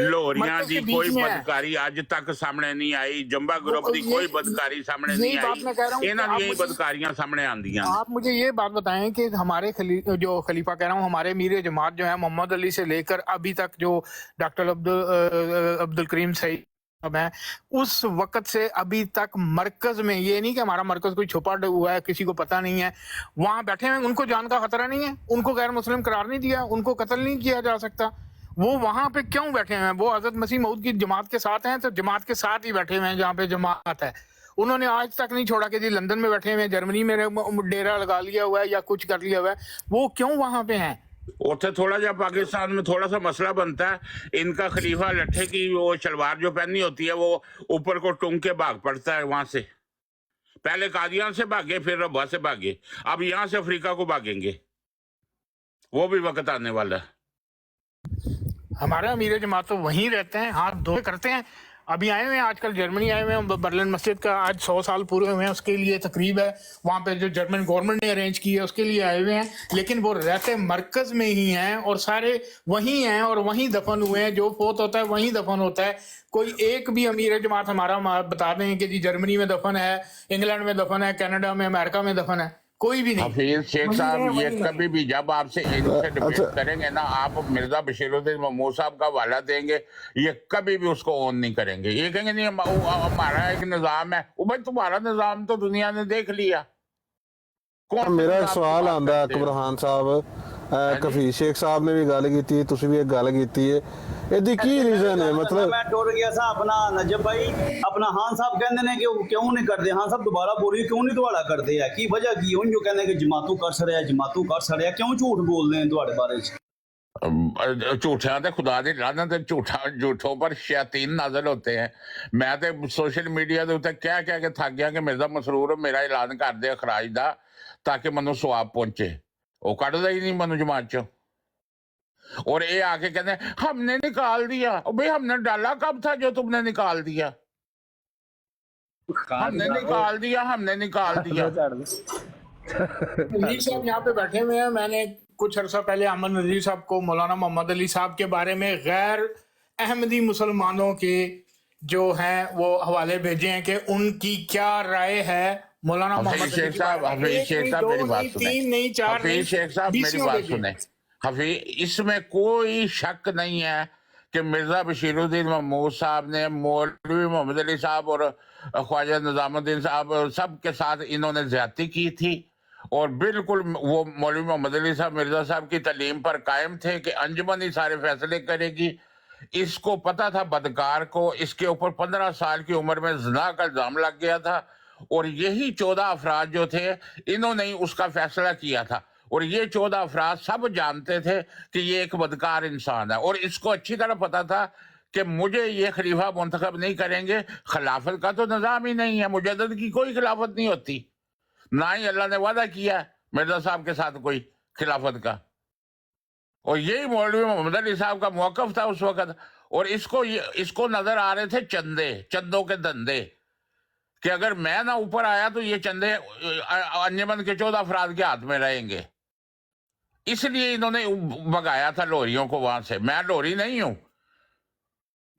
Speaker 8: ਲੋਰੀਆਂ ਦੀ ਕੋਈ ਬਦਕਾਰੀ ਅੱਜ ਤੱਕ ਸਾਹਮਣੇ ਨਹੀਂ ਆਈ, ਜੰਬਾ ग्रुप ਦੀ कोई बदकारी सामने नहीं आई, ਇਹਨਾਂ ਦੀਆਂ बदकारियां सामने आंदियां।
Speaker 3: आप मुझे ये बात बताएं कि हमारे जो खलीफा कह रहा हूँ, हमारे मीर जमात जो है मोहम्मद अली से लेकर अभी तक जो डॉक्टर अब्दुल करीम सईद है, उस वक्त से अभी तक मरकज में, ये नहीं कि हमारा मरकज कोई छुपा हुआ है किसी को पता नहीं है, वहां बैठे हुए उनको जान का खतरा नहीं है, उनको गैर मुस्लिम करार नहीं दिया, उनको कत्ल नहीं किया जा सकता, वो वहां पे क्यों बैठे हुए हैं? वो हजरत मसीह मऊद की जमात के साथ हैं, तो जमात के साथ ही बैठे हुए हैं जहाँ पे जमात है। उन्होंने आज तक नहीं छोड़ा कि जी लंदन में बैठे हुए हैं, जर्मनी में डेरा लगा लिया हुआ है या कुछ कर लिया हुआ है, वो क्यों वहां पे हैं?
Speaker 8: उसे थोड़ा जा पाकिस्तान में थोड़ा सा मसला बनता है, इनका खलीफा लट्ठे की वो शलवार जो पहनी होती है वो ऊपर को टूंग के भाग पड़ता है वहां से। पहले कादियान से भागे, फिर रब्बा से भागे, अब यहाँ से अफ्रीका को भागेंगे, वो भी वक्त आने वाला है।
Speaker 3: हमारे अमीर जमात तो वहीं रहते हैं, हाथ धो करते हैं। अभी आए हुए हैं, आजकल जर्मनी आए हुए हैं, बर्लिन मस्जिद का आज 100 साल पूरे हुए हैं, उसके लिए तकरीब है वहाँ पे जो जर्मन गवर्नमेंट ने अरेंज की है, उसके लिए आए हुए हैं, लेकिन वो रहते मरकज में ही हैं और सारे वहीं हैं और वहीं दफन हुए हैं, जो फोत होता है वहीं दफन होता है। कोई एक भी अमीर जमात हमारा बता दें कि जी जर्मनी में दफन है, इंग्लैंड में दफन है, कनाडा में, अमेरिका में दफन है, कोई भी नहीं।
Speaker 8: हफीज शेख साहब ये कभी भी जब आपसे इनसे डिबेट करेंगे ना, आप मिर्जा बशीरुद्दीन महमूद साहब का हवाला देंगे, ये कभी भी उसको ऑन नहीं करेंगे। ये कहेंगे नहीं हमारा एक निजाम है, वो भाई तुम्हारा निजाम तो दुनिया ने देख लिया। कौन
Speaker 9: मेरा एक सवाल आंदा है अकबरहान साहब, कफीज शेख साहब ने भी गल की, तुसी भी एक गल की है, ਇਹਦੀ ਕੀ ਰੀਜ਼ਨ ਹੈ? ਮਤਲਬ
Speaker 4: ਮੈਂ ਟੁਰ ਗਿਆ ਸਾਂ ਆਪਣਾ ਨਜਬ ਭਾਈ, ਆਪਣਾ ਖਾਨ ਸਾਹਿਬ ਕਹਿੰਦੇ ਨੇ ਕਿ ਉਹ ਕਿਉਂ ਨਹੀਂ ਕਰਦੇ, ਖਾਨ ਸਾਹਿਬ ਦੁਬਾਰਾ ਬੋਲੀ ਕਿਉਂ ਨਹੀਂ ਤੁਹਾਡਾ ਕਰਦੇ ਆ, ਕੀ ਵਜ੍ਹਾ ਕੀ ਉਹਨਾਂ ਜੋ ਕਹਿੰਦੇ ਕਿ ਜਮਾਤੂ ਕਰ ਛੜਿਆ, ਜਮਾਤੂ ਕਰ ਛੜਿਆ, ਕਿਉਂ ਝੂਠ ਬੋਲਦੇ ਨੇ ਤੁਹਾਡੇ ਬਾਰੇ ਚ?
Speaker 8: झूठा तो खुदा दी लानत है, झूठों पर शयातीन नाज़िल होते हैं। मैं तो सोशल मीडिया के उत्ते कह के थक गया कि मिर्जा मसरूर मेरा ऐलान कर दे अखराज का, ताकि मैनू सवाब पहुंचे। वो कढ़दा ही नहीं मैनू जमात चो, और ये आके कहते हमने निकाल दिया। भाई हमने डाला कब था जो तुमने निकाल दिया? हमने निकाल दिया, हमने निकाल दिया।
Speaker 3: नजीर साहब यहाँ पे बैठे हुए हैं, मैंने कुछ अर्सा पहले अहमद नजीर साहब को मौलाना मोहम्मद अली साहब के बारे में गैर अहमदी मुसलमानों के जो हैं वो हवाले भेजे हैं कि उनकी क्या राय है मौलाना मोहम्मद
Speaker 8: शेख साहब, हफीज शेख साहब मेरी बात सुने, हफीज शेख साहब मेरी बात सुने, हफीज इसमें कोई शक नहीं है कि मिर्जा बशीरुद्दीन महमूद साहब ने मौलवी मोहम्मद अली साहब और ख्वाजा निजामुद्दीन साहब सब के साथ इन्होंने ज्यादती की थी, और बिल्कुल वो मौलवी मोहम्मद अली साहब मिर्जा साहब की तालीम पर कायम थे कि अंजुमन ही सारे फैसले करेगी। इसको पता था बदकार को, इसके ऊपर 15 साल की उम्र में ज़िना का इल्जाम लग गया था, और यही 14 अफराद जो थे इन्होंने ही उसका फैसला किया था, और ये 14 अफराद सब जानते थे कि ये एक बदकार इंसान है, और इसको अच्छी तरह पता था कि मुझे ये खलीफा मुंतखब नहीं करेंगे। खिलाफत का तो निज़ाम ही नहीं है, मुजद्दिद की कोई खिलाफत नहीं होती, ना ही अल्लाह ने वादा किया मिर्जा साहब के साथ कोई खिलाफत का, और यही मौलवी मोहम्मद अली साहब का मौक़िफ़ था उस वक़्त। और इसको नजर आ रहे थे चंदों के धंधे, कि अगर मैं ना ऊपर आया तो ये चंदे अंजुमन के 14 अफराद के हाथ में रहेंगे, इसलिए इन्होंने भगाया था लोरियों को वहां से। मैं लोरी नहीं हूं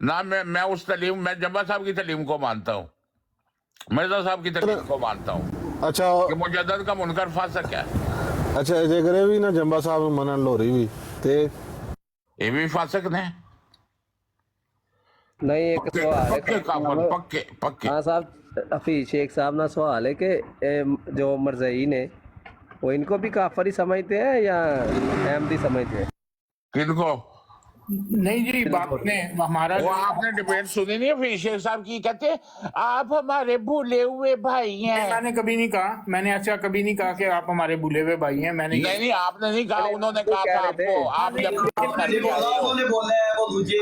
Speaker 8: ना, मैं उस तलीम, मैं जब्बा साहब की तलीम को मानता हूं, मिर्जा साहब की तलीम को मानता हूं।
Speaker 9: अच्छा
Speaker 8: कि मुजद्दिद का मुनकर फासिक है।
Speaker 9: अच्छा जेकर ये भी ना जंबा साहब मनन लोरी भी ते
Speaker 8: ये भी फासिक ने
Speaker 10: नहीं। एक सवाल
Speaker 8: है पक्के
Speaker 10: हाँ साहब, हफीज शेख साहब ना सवाल है कि जो मरज़ईन है वो इनको भी काफरी समझते हैं या अहमदी समझते हैं?
Speaker 8: किनको?
Speaker 3: नहीं जी, बाप ने हमारा
Speaker 8: वो आपने डिबेट सुनी नहीं है फिर शेख साहब की, कहते आप हमारे भूले हुए भाई हैं।
Speaker 3: मैंने कभी नहीं कहा, मैंने ऐसा कभी नहीं कहा कि आप हमारे भूले हुए भाई हैं। मैंने
Speaker 8: नहीं नहीं, आपने नहीं कहा, उन्होंने कहा था आपको। आप जब
Speaker 4: उन्होंने बोला है वो तुझे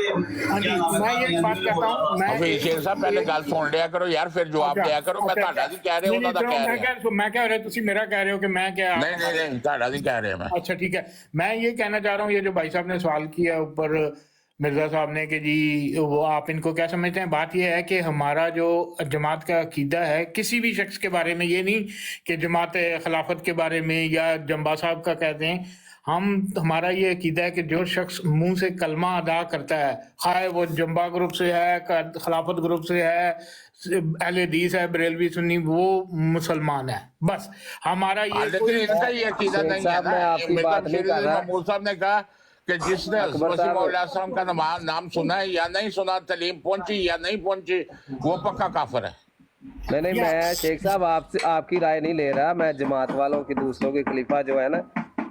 Speaker 3: हाँ जी, मैं ये बात कहता हूँ, मैं
Speaker 8: फिर शेख साहब पहले गल सुन लिया करो यार, फिर जवाब दिया करो। मैं ਤੁਹਾਡਾ नहीं कह रहे, ਉਹਨਾਂ ਦਾ ਕਹਿ ਰਿਹਾ।
Speaker 3: मैं कह रहे, तुसी मेरा कह रहे हो कि मैं क्या?
Speaker 8: नहीं नहीं नहीं, ਤੁਹਾਡਾ नहीं कह रहे मैं।
Speaker 3: अच्छा ठीक है, मैं ये कहना चाह रहा हूँ, ये जो भाई साहब ने सवाल किया ऊपर मिर्जा साहब ने कि जी वो आप इनको क्या समझते हैं। बात ये है कि हमारा जो जमात का अकीदा है, किसी भी शख्स के बारे में, ये नहीं कि जमात खिलाफत के बारे में या जम्बा साहब का कहते हैं, हमारा ये अकीदा है कि जो शख्स मुंह से कलमा अदा करता है, खाए वो जम्बा ग्रुप से है, खिलाफत ग्रुप से है, अहले हदीस है, बरेलवी सुन्नी, वो मुसलमान है। बस हमारा ये
Speaker 8: लेकिन इनका ये अकीदा नहीं है ना।
Speaker 10: आपकी बात नहीं कर रहा।
Speaker 8: महमूद साहब ने कहा कि जिसने मसीह का नाम सुना है या नहीं सुना, तलीम पहुंची या नहीं पहुंची, वो पक्का काफिर है।
Speaker 10: नहीं, मैं शेख साहब आपसे आपकी राय नहीं ले रहा, मैं जमात वालों की, दूसरों के खलीफा जो है ना,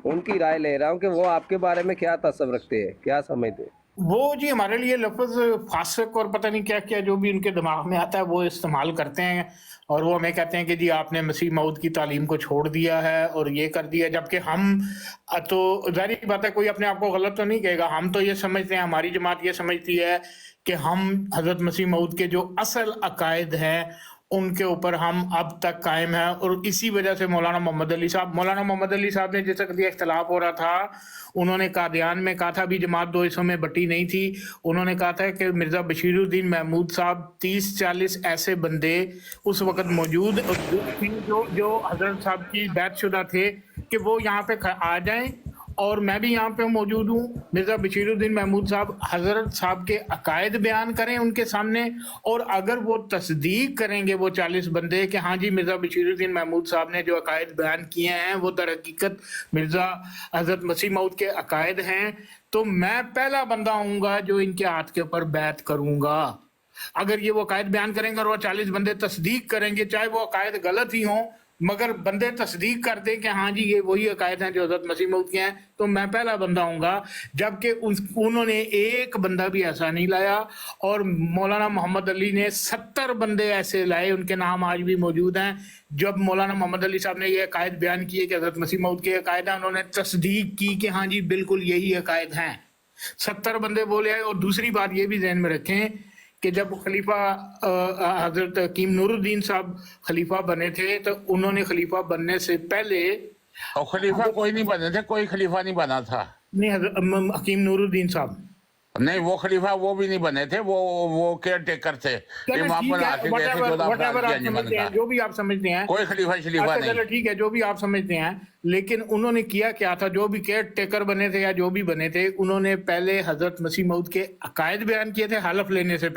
Speaker 10: उनकी राय ले रहा हूँ कि वो आपके बारे में क्या तस्वर रखते हैं, क्या समझते हैं।
Speaker 3: वो जी हमारे लिए लफ्ज फासिक और पता नहीं क्या क्या जो भी उनके दिमाग में आता है वो इस्तेमाल करते हैं, और वो हमें कहते हैं कि जी आपने मसीह मऊद की तालीम को छोड़ दिया है और ये कर दिया, जबकि हम तो जाहिर बात है कोई अपने आप को गलत तो नहीं कहेगा। हम तो ये समझते हैं, हमारी जमात ये समझती है कि हम हजरत मसीह मऊद के जो असल अकायद हैं उनके ऊपर हम अब तक कायम हैं, और इसी वजह से मौलाना मोहम्मद अली साहब ने जिस वक्त इख्तलाफ हो रहा था, उन्होंने कादियान में कहा था, अभी जमात दो हिस्सों में बटी नहीं थी, उन्होंने कहा था कि मिर्ज़ा बशीरुद्दीन महमूद साहब 30-40 ऐसे बंदे उस वक्त मौजूद जो हजरत साहब की बैतशुदा थे कि वो यहाँ पे आ जाएं, और मैं भी यहाँ पे मौजूद हूँ। मिर्ज़ा बशीरुद्दीन महमूद साहब हजरत साहब के अकायद बयान करें उनके सामने, और अगर वो तस्दीक करेंगे वो 40 बंदे कि हाँ जी मिर्ज़ा बशीरुद्दीन महमूद साहब ने जो अकायद बयान किए हैं वो दर हकीकत मिर्ज़ा हजरत मसीह मऊद के अकायद हैं, तो मैं पहला बंदा हूँगा जो इनके हाथ के ऊपर बैत करूँगा। अगर ये वो अकायद बयान करेंगे और वो 40 बंदे तस्दीक करेंगे, चाहे वो अकायद गलत ही हों, मगर बंदे तस्दीक कर दें कि हाँ जी ये वही अकायद हैं जो हज़रत मसीह मऊद के हैं, तो मैं पहला बंदा हूँगा। जबकि उन्होंने एक बंदा भी ऐसा नहीं लाया, और मौलाना मोहम्मद अली ने 70 बंदे ऐसे लाए, उनके नाम आज भी मौजूद हैं। जब मौलाना मोहम्मद अली साहब ने ये अकायद बयान किए कि हज़रत मसीह मऊद के अकायद हैं, उन्होंने तस्दीक की कि हाँ जी बिल्कुल यही अकायद हैं। 70 बंदे बोले आए। और दूसरी बात ये भी ध्यान में रखें कि जब खलीफा हजरत हकीम नूरुद्दीन साहब खलीफा बने थे, तो उन्होंने खलीफा बनने से पहले,
Speaker 8: और खलीफा कोई नहीं बने थे, कोई खलीफा नहीं बना था।
Speaker 3: नहीं, हकीम नूरुद्दीन साहब
Speaker 8: नहीं, वो खलीफा वो भी नहीं बने थे, वो केयर टेकर थे। इमाम बना के गए थे 14 अफराद की अंजुमन का।
Speaker 3: जो भी आप समझते हैं,
Speaker 8: कोई खलीफा शलीफा नहीं।
Speaker 3: चलो ठीक है, जो भी आप समझते हैं, लेकिन उन्होंने किया क्या था, जो भी केयर टेकर बने थे या जो भी बने थे, उन्होंने पहले हजरत मसीह मऊद के अकायद बयान किए थे हलफ लेने से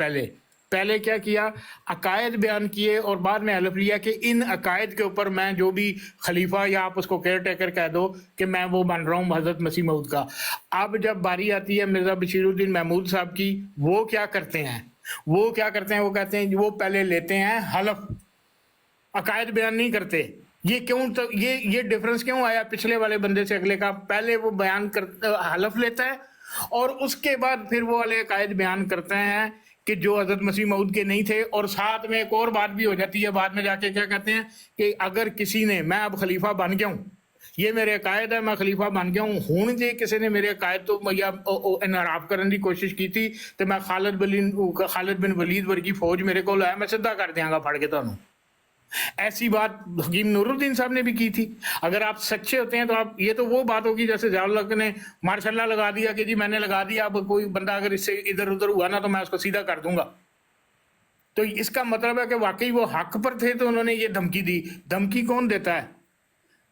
Speaker 3: पहले क्या किया, अकायद बयान किए, और बाद में हलफ लिया कि इन अकायद के ऊपर मैं जो भी खलीफा या आप उसको केयर टेकर कह दो कि मैं वो बन रहा हूँ हजरत मसीह मऊद का। अब जब बारी आती है मिर्ज़ा बशीरुद्दीन महमूद साहब की, वो क्या करते हैं, वो कहते हैं वो पहले लेते हैं हलफ, अकायद बयान नहीं करते। ये क्यों, तो ये डिफरेंस क्यों आया पिछले वाले बंदे से अगले का? पहले वो बयान कर हलफ लेता है, और उसके बाद फिर वो वाले अकायद बयान करते हैं कि जो हजरत मसीह मऊद के नहीं थे। और साथ में एक और बात भी हो जाती है, बाद में जाके क्या कहते हैं कि अगर किसी ने, मैं अब खलीफा बन गया हूँ, ये मेरे अकायद है, मैं खलीफा बन गया हूँ, हुण जे किसी ने मेरे अकायद तो या इनहराफ करने की कोशिश की थी, तो मैं खालिद बिन वलीद वर्गी फौज मेरे को है, मैं सीधा कर दियांगा फड़ के तुहानू। ऐसी बात हकीम नूरुद्दीन साहब ने भी की थी। अगर आप सच्चे होते हैं तो आप, ये तो वो बात होगी जैसे ज़ियाउल ने मार्शल्ला लगा दिया कि जी मैंने लगा दिया, अब कोई बंदा अगर इससे इधर उधर हुआ ना तो मैं उसको सीधा कर दूंगा। तो इसका मतलब है कि वाकई वो हक पर थे तो उन्होंने ये धमकी दी। धमकी कौन देता है,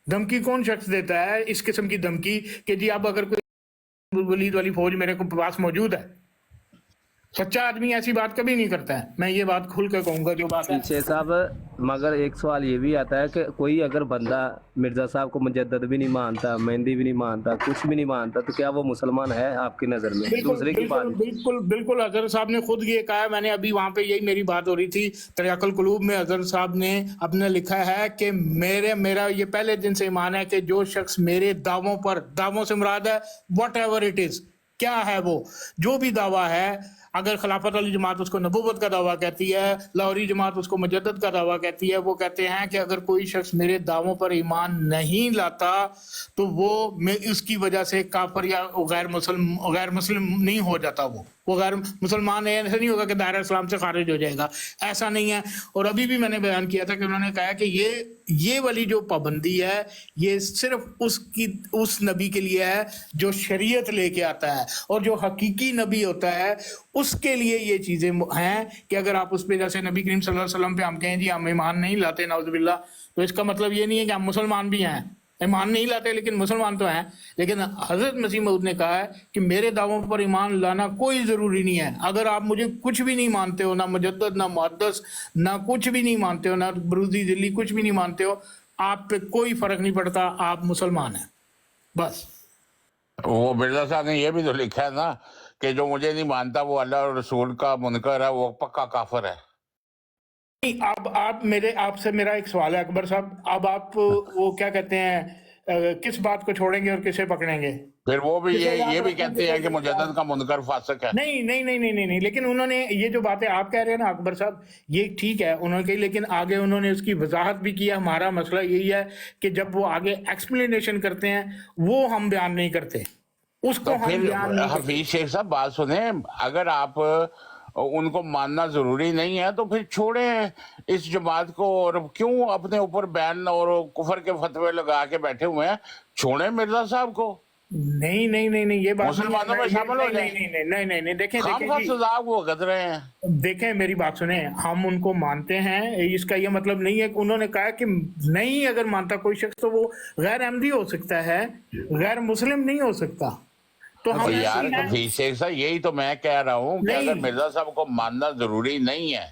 Speaker 3: धमकी कौन शख्स देता है इस किस्म की धमकी कि जी अब अगर कोई वलीद वाली फौज मेरे को पास मौजूद है? सच्चा आदमी ऐसी बात कभी नहीं करता है, मैं ये बात खुल के कहूंगा जो बात है।
Speaker 10: शेख साहब, मगर एक सवाल ये भी आता है कि कोई अगर बंदा मिर्ज़ा साहब को मुजद्दद भी नहीं मानता, मेहंदी भी नहीं मानता, कुछ भी नहीं मानता, तो क्या वो मुसलमान है आपकी नज़र में? दूसरे की बात
Speaker 3: बिल्कुल हजरत साहब ने खुद ये कहा है, मैंने अभी वहाँ पे यही मेरी बात हो रही थी तरियाकुल कुलूब में, हजरत साहब ने अपने लिखा है कि मेरा ये पहले दिन से ईमान है कि जो शख्स मेरे दावों से मुराद है व्हाट एवर इट इज, क्या है वो जो भी दावा है। अगर खिलाफत वाली जमात उसको नबूवत का दावा कहती है, लाहौरी जमात उसको मुजद्दद का दावा कहती है, वो कहते हैं कि अगर कोई शख्स मेरे दावों पर ईमान नहीं लाता तो वो मैं उसकी वजह से काफिर या गैर मुस्लिम नहीं हो जाता, वो गैर मुसलमान है, ऐसा नहीं होगा कि दायरा इस्लाम से खारिज हो जाएगा, ऐसा नहीं है। और अभी भी मैंने बयान किया था कि उन्होंने कहा कि ये वाली जो पाबंदी है ये सिर्फ उस नबी के लिए है जो शरीयत लेके आता है, और जो हकीकी नबी होता है उसके लिए ये चीजें हैं कि अगर आप उस पे जैसे नबी करीम सल्लल्लाहु अलैहि वसल्लम पे हम कहें जी हम ईमान नहीं लाते नाउजुबिल्लाह, तो इसका मतलब ये नहीं है कि हम मुसलमान भी हैं, ईमान नहीं लाते लेकिन मुसलमान तो हैं। लेकिन हजरत मसीह मऊद ने कहा है कि मेरे दावों पर ईमान लाना कोई ज़रूरी नहीं है। अगर आप मुझे कुछ भी नहीं मानते हो, ना मुजद्दद, ना मुहद्दिस, ना कुछ भी नहीं मानते हो, ना बरूदी दिल्ली कुछ भी नहीं मानते हो, आप पे कोई फर्क नहीं पड़ता, आप मुसलमान हैं बस।
Speaker 8: वो मिर्जा साहब ने ये भी तो लिखा है ना कि जो मुझे नहीं मानता वो अल्लाह और रसूल का मुनकर है, वो पक्का काफिर है।
Speaker 3: नहीं, अब आप आपसे मेरा एक सवाल है अकबर साहब, अब आप वो क्या कहते हैं किस बात को छोड़ेंगे और किसे पकड़ेंगे?
Speaker 8: फिर वो भी ये भी कहते हैं कि मुजद्दद का मुनकर फासिक है।
Speaker 3: नहीं नहीं नहीं नहीं नहीं नहीं, लेकिन उन्होंने ये जो बातें आप कह रहे हैं ना अकबर साहब, ये ठीक है उन्होंने कही, लेकिन आगे उन्होंने उसकी वजाहत भी किया। हमारा मसला यही है कि जब वो आगे एक्सप्लेनेशन करते हैं वो हम बयान नहीं करते, उसको हम बयान नहीं करते।
Speaker 8: हफीज शेख साहब बात सुने, अगर आप उनको मानना जरूरी नहीं है तो फिर छोड़े इस जमात को, और क्यों अपने ऊपर बैन और कुफर के फतवे लगा के बैठे हुए हैं? छोड़े मिर्जा साहब को।
Speaker 3: नहीं नहीं नहीं नहीं, ये बात
Speaker 8: मुसलमानों में शामिल हो जाए।
Speaker 3: नहीं, देखें
Speaker 8: सजा वो गद रहे हैं।
Speaker 3: देखें मेरी बात सुने, हम उनको मानते हैं, इसका ये मतलब नहीं है कि उन्होंने कहा कि नहीं अगर मानता कोई शख्स तो वो गैर अहमदी हो सकता है, गैर मुस्लिम नहीं हो सकता। तो हम
Speaker 8: यार हफीज शेख साहब यही तो मैं कह रहा हूँ कि अगर मिर्जा साहब को मानना जरूरी नहीं है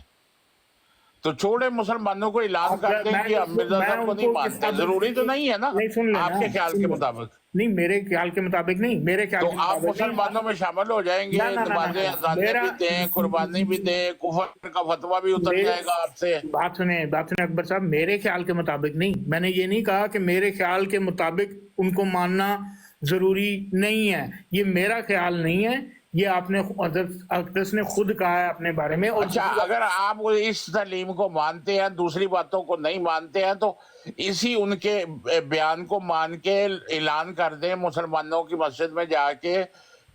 Speaker 8: तो छोड़े, मुसलमानों को ऐलान कर दें कि हम मिर्जा साहब को नहीं मानते। जरूरी तो नहीं है ना आपके ख्याल के मुताबिक?
Speaker 3: नहीं, मेरे ख्याल के मुताबिक नहीं, मेरे ख्याल
Speaker 8: तो आप मुसलमानों में शामिल हो जाएंगे, नमाज़ें अज़ानें भी दें, कुर्बानी भी दें, कुफर का फतवा भी उतर जाएगा आपसे।
Speaker 3: बात सुने अकबर साहब, मेरे ख्याल के मुताबिक नहीं, मैंने ये नहीं कहा कि मेरे ख्याल के मुताबिक उनको मानना जरूरी नहीं है, ये मेरा ख्याल नहीं है, ये आपने हज़रत ने खुद कहा है अपने बारे में। और
Speaker 8: अच्छा, अगर आप इस तालीम को मानते हैं, दूसरी बातों को नहीं मानते हैं, तो इसी उनके बयान को मान के ऐलान कर दें मुसलमानों की मस्जिद में जाके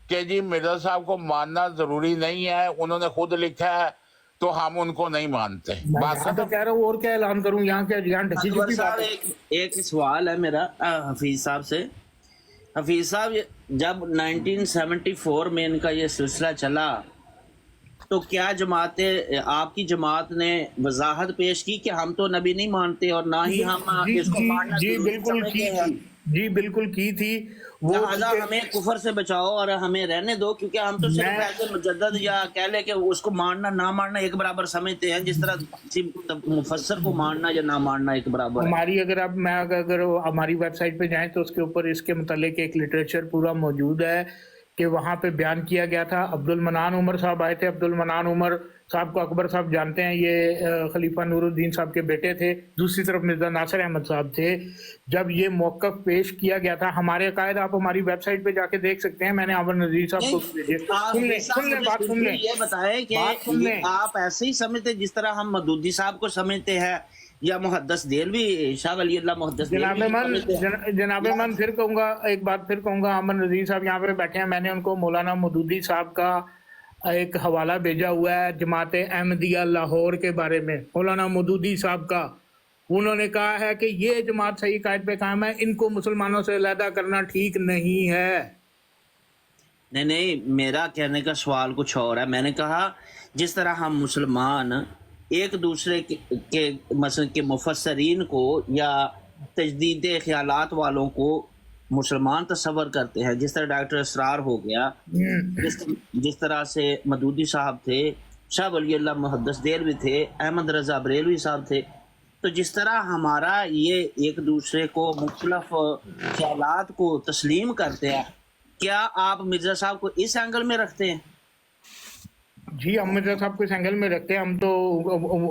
Speaker 8: कि जी मिर्जा साहब को मानना जरूरी नहीं है, उन्होंने खुद लिखा है तो हम उनको नहीं मानते।
Speaker 3: बात तो कह रहा हूँ, और क्या ऐलान करूँ? यहाँ क्या
Speaker 11: एक सवाल है मेरा हफीज साहब से। हफीज साहब, जब 1974 में इनका ये सिलसिला चला तो क्या आपकी जमात ने वजाहत पेश की कि हम तो नबी नहीं मानते और ना ही हम इसको मानना
Speaker 3: जी बिल्कुल की थी। वो
Speaker 11: हमें कुफर से बचाओ और हमें रहने दो, क्योंकि हम तो सिर्फ ऐसे मुजद्दद या कह ले कि उसको मानना ना मानना एक बराबर समझते हैं, जिस तरह मुफस्सर को मानना या ना मानना एक बराबर।
Speaker 3: हमारी अगर हमारी वेबसाइट पे जाएं तो उसके ऊपर इसके मुतालिक एक लिटरेचर पूरा मौजूद है कि वहाँ पे बयान किया गया था। अब्दुल मनान उमर साहब आए थे। अब्दुल मनान उमर साहब को अकबर साहब जानते हैं, ये खलीफा नूरुद्दीन साहब के बेटे थे। दूसरी तरफ मिर्जा नासिर अहमद साहब थे। जब ये मौक़िफ़ पेश किया गया था, हमारे अकायद आप हमारी वेबसाइट पे जाके देख सकते हैं, मैंने आमर नज़ीर साहब को सुन लें।
Speaker 11: ये बताएं कि आप ऐसे ही समझते जिस तरह हम मदूदी साहब को समझते हैं या मुहद्दिस देलवी, शाह वली अल्लाह मुहद्दिस
Speaker 3: जनाब मन फिर कहूँगा, एक बात फिर कहूँगा, आमर नज़ीर साहब यहाँ पे बैठे हैं, मैंने उनको मौलाना मदूदी साहब का एक हवाला भेजा हुआ है जमात अहमदिया लाहौर के बारे में, मौलाना मदूदी साहब का। उन्होंने कहा है कि ये जमात सही कायद पे कायम है, इनको मुसलमानों से अलहदा करना ठीक नहीं है।
Speaker 11: नहीं, मेरा कहने का सवाल कुछ और है। मैंने कहा जिस तरह हम मुसलमान एक दूसरे के मसलन के मुफस्सरीन को या तजदीद ख्यालात वालों को मुसलमान तस्वर करते हैं, जिस तरह डॉक्टर असरार हो गया, जिस तरह से मदूदी साहब थे, शाह वली अल्लाह मुहद्दिस देलवी थे, अहमद रज़ा बरेलवी साहब थे, तो जिस तरह हमारा ये एक दूसरे को मुख्तलिफ ख्यालात को तस्लीम करते हैं, क्या आप मिर्ज़ा साहब को इस एंगल में रखते हैं?
Speaker 3: जी हम मिर्जा साहब को इस एंगल में रखते हैं, हम तो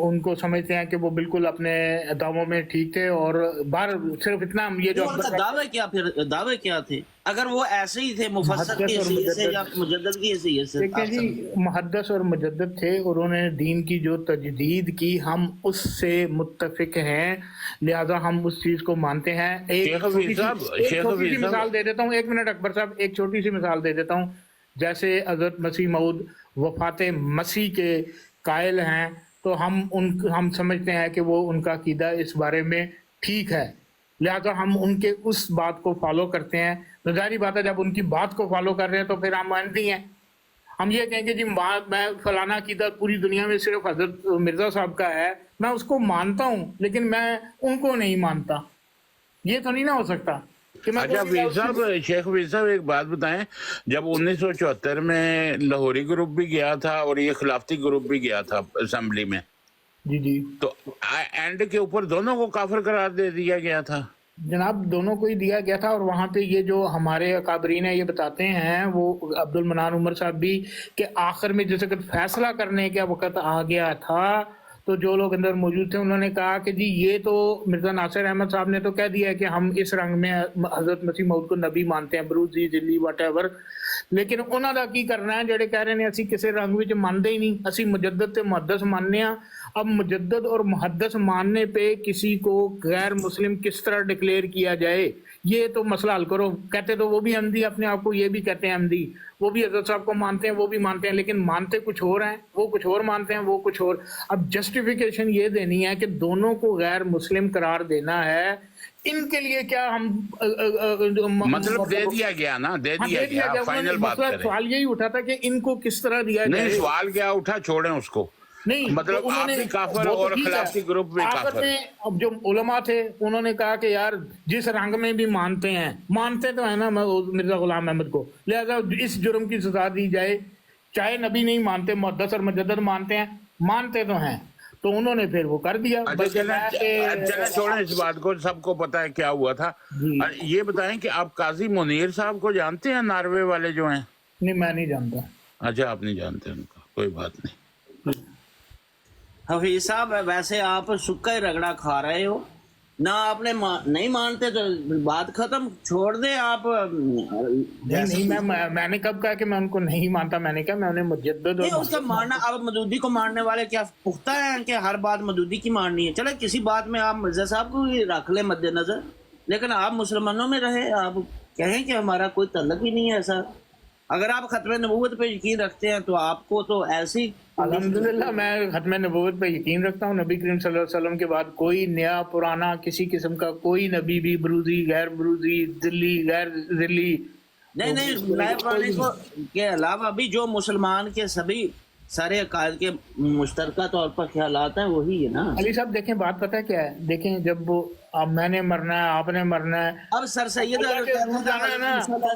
Speaker 3: उनको समझते हैं कि वो बिल्कुल अपने दावों में ठीक थे, और बाहर सिर्फ इतना हम ये जो
Speaker 11: उनका दावे क्या थे? अगर वो ऐसे ही थे मुफस्सर की हैसियत से या मुजद्दिद की हैसियत से?
Speaker 3: देखिए जी, मुहद्दिस और मुजद्दिद थे, उन्होंने दीन की जो तजदीद की हम उससे मुत्तफिक हैं, लिहाजा हम उस चीज को मानते हैं। एक छोटी सी मिसाल दे देता हूँ, 1 मिनट अकबर साहब, एक छोटी सी मिसाल दे देता हूँ। जैसे हज़रत मसीह मऊद वफ़ात मसीह के कायल हैं, तो हम समझते हैं कि वो उनका अकीदा इस बारे में ठीक है, लिहाजा हम उनके उस बात को फॉलो करते हैं। तो जाहिर बात है, जब उनकी बात को फॉलो कर रहे हैं तो फिर हम मानते हैं। हम ये कहेंगे जी मैं फलाना अकीदा पूरी दुनिया में सिर्फ हजरत मिर्जा साहब का है, मैं उसको मानता हूँ लेकिन मैं उनको नहीं मानता, ये तो नहीं ना हो सकता।
Speaker 8: अच्छा वीर साहब, शेख वीर साहब एक बात बताएं, जब 1974 में लाहौरी ग्रुप भी गया था और ये खिलाफती ग्रुप भी गया था असेंबली में,
Speaker 3: जी
Speaker 8: तो एंड के ऊपर दोनों को काफिर करार दे दिया गया था?
Speaker 3: जनाब दोनों को ही दिया गया था, और वहाँ पे ये जो हमारे अकाबरीन है ये बताते हैं, वो अब्दुल मनान उमर साहब भी, कि आखिर में जैसे फैसला करने का वक्त आ गया था तो जो लोग अंदर मौजूद थे उन्होंने कहा कि जी ये तो मिर्जा नासिर अहमद साहब ने तो कह दिया है कि हम इस रंग में हजरत मसीह मऊद को नबी मानते हैं, बरूजी दिल्ली वटएवर, लेकिन उन्हों ਦਾ ਕੀ करना है ਜਿਹੜੇ कह रहे हैं ਅਸੀਂ ਕਿਸੇ रंग ਵਿੱਚ ਮੰਨਦੇ ही नहीं, ਅਸੀਂ मुजद्दद ਤੇ मुहद्दस मानने हैं। अब मुजद्दद और मुहद्दस मानने पे किसी को गैर मुस्लिम किस तरह डिक्लेयर किया जाए, ये तो मसला हल करो। कहते तो वो भी अहमदी अपने आप को, ये भी कहते हैं अहमदी, वो भी हजरत साहब को मानते हैं, वो भी मानते हैं, लेकिन मानते कुछ और हैं, वो कुछ और मानते हैं, वो कुछ और। अब जस्टिफिकेशन ये देनी है कि दोनों को गैर मुस्लिम करार देना है, इनके लिए क्या हम
Speaker 8: मतलब दे दिया गया ना, दे दिया गया, फाइनल बात करें।
Speaker 3: सवाल यही उठा था कि इनको किस तरह दिया जाए।
Speaker 8: नहीं, सवाल क्या उठा, छोड़ें उसको,
Speaker 3: नहीं
Speaker 8: मतलब आप भी काफिर और खिलाफती ग्रुप भी काफिर।
Speaker 3: अब जो उलमा थे उन्होंने कहा कि यार जिस रंग में भी मानते हैं, मानते तो है ना मिर्जा गुलाम अहमद को, लिहाजा इस जुर्म की सजा दी जाए। चाहे नबी नहीं मानते, मुहद्दिस और मुजद्दिद मानते हैं, मानते तो हैं, तो उन्होंने फिर वो कर दिया।
Speaker 8: चले छोड़ें इस बात को, सबको पता है क्या हुआ था। ये बताएं कि आप काजी मुनीर साहब को जानते हैं, नॉर्वे वाले जो हैं?
Speaker 3: नहीं, मैं नहीं जानता।
Speaker 8: अच्छा, आप नहीं जानते उनका, कोई बात नहीं।
Speaker 11: हफीज साहब वैसे आप सुक्का ही रगड़ा खा रहे हो ना, आपने नहीं मानते तो बात खत्म, छोड़ दे आप।
Speaker 3: नहीं, मैंने कब कहा कि मैं उनको नहीं मानता? मैंने कहा मैं उन्हें मुजद्दिद और
Speaker 11: उसका मानना। अब मदूदी को मानने वाले क्या पुख्ता हैं कि हर बात मदूदी की माननी है? चले किसी बात में आप मिर्जा साहब को भी रख ले मद्देनजर, लेकिन आप मुसलमानों में रहे, आप कहें कि हमारा कोई तल्लक ही नहीं है ऐसा। अगर आप खत्म नबूवत पे यकीन रखते हैं तो आपको तो ऐसी,
Speaker 3: अल्हम्दुलिल्लाह मैं खत्म नबूवत पे यकीन रखता हूँ। नबी करीम सल्लल्लाहु अलैहि वसल्लम के बाद कोई नया पुराना किसी किस्म का कोई नबी भी बरूजी गैर बरूजी दिल्ली गैर दिल्ली
Speaker 11: नहीं, नए पुराने के अलावा भी जो मुसलमान के सभी सारे अकायद के मुश्तरका तौर पर ख्यालात हैं वही है ना।
Speaker 3: अली साहब देखें, बात पता है क्या है, देखें जब वो अब मैंने मरना है, आपने मरना है,
Speaker 11: अब सर सैयद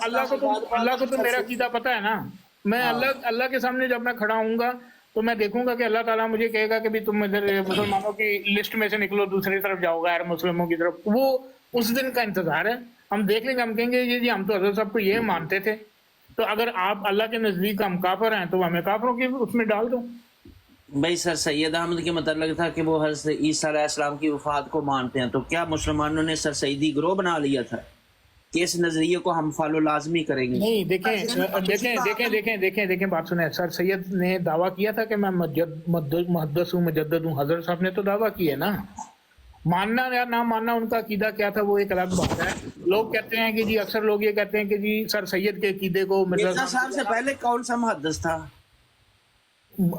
Speaker 3: अल्लाह को तो मेरा कीदा पता है ना। मैं अल्लाह के सामने जब मैं खड़ा हूँगा तो मैं देखूंगा कि अल्लाह ताला मुझे कहेगा कि भी तुम इधर मुसलमानों की लिस्ट में से निकलो, दूसरी तरफ जाओ गैर मुस्लिमों की तरफ। वो उस दिन का इंतजार है, हम देख लेंगे। हम कहेंगे ये जी हम तो हजरत साहब को ये मानते थे, तो अगर आप अल्लाह के नजदीक हम काफिर हैं तो हमें काफिरों की उसमें डाल दो।
Speaker 11: भाई सर सैयद अहमद के मतलब था कि वो हज़रत ईसा अलैहिस्सलाम की वफात को मानते हैं, तो क्या मुसलमानों ने सर सईदी ग्रोह बना लिया था कि इस नजरिए को हम फॉलो लाजमी करेंगे?
Speaker 3: नहीं, देखें बात सुने। सर सैयद ने दावा किया था कि मैं मुहद्दिस हूँ, मुजद्दिद हूँ। हजरत साहब ने तो दावा किया ना। मानना या ना मानना उनका अकीदा क्या था वो एक अलग बात है। लोग कहते हैं कि जी, अक्सर लोग ये कहते हैं कि जी सर सैयद के अकीदे को
Speaker 11: मिर्जा साहब से पहले कौन सा मुहद्दिस था?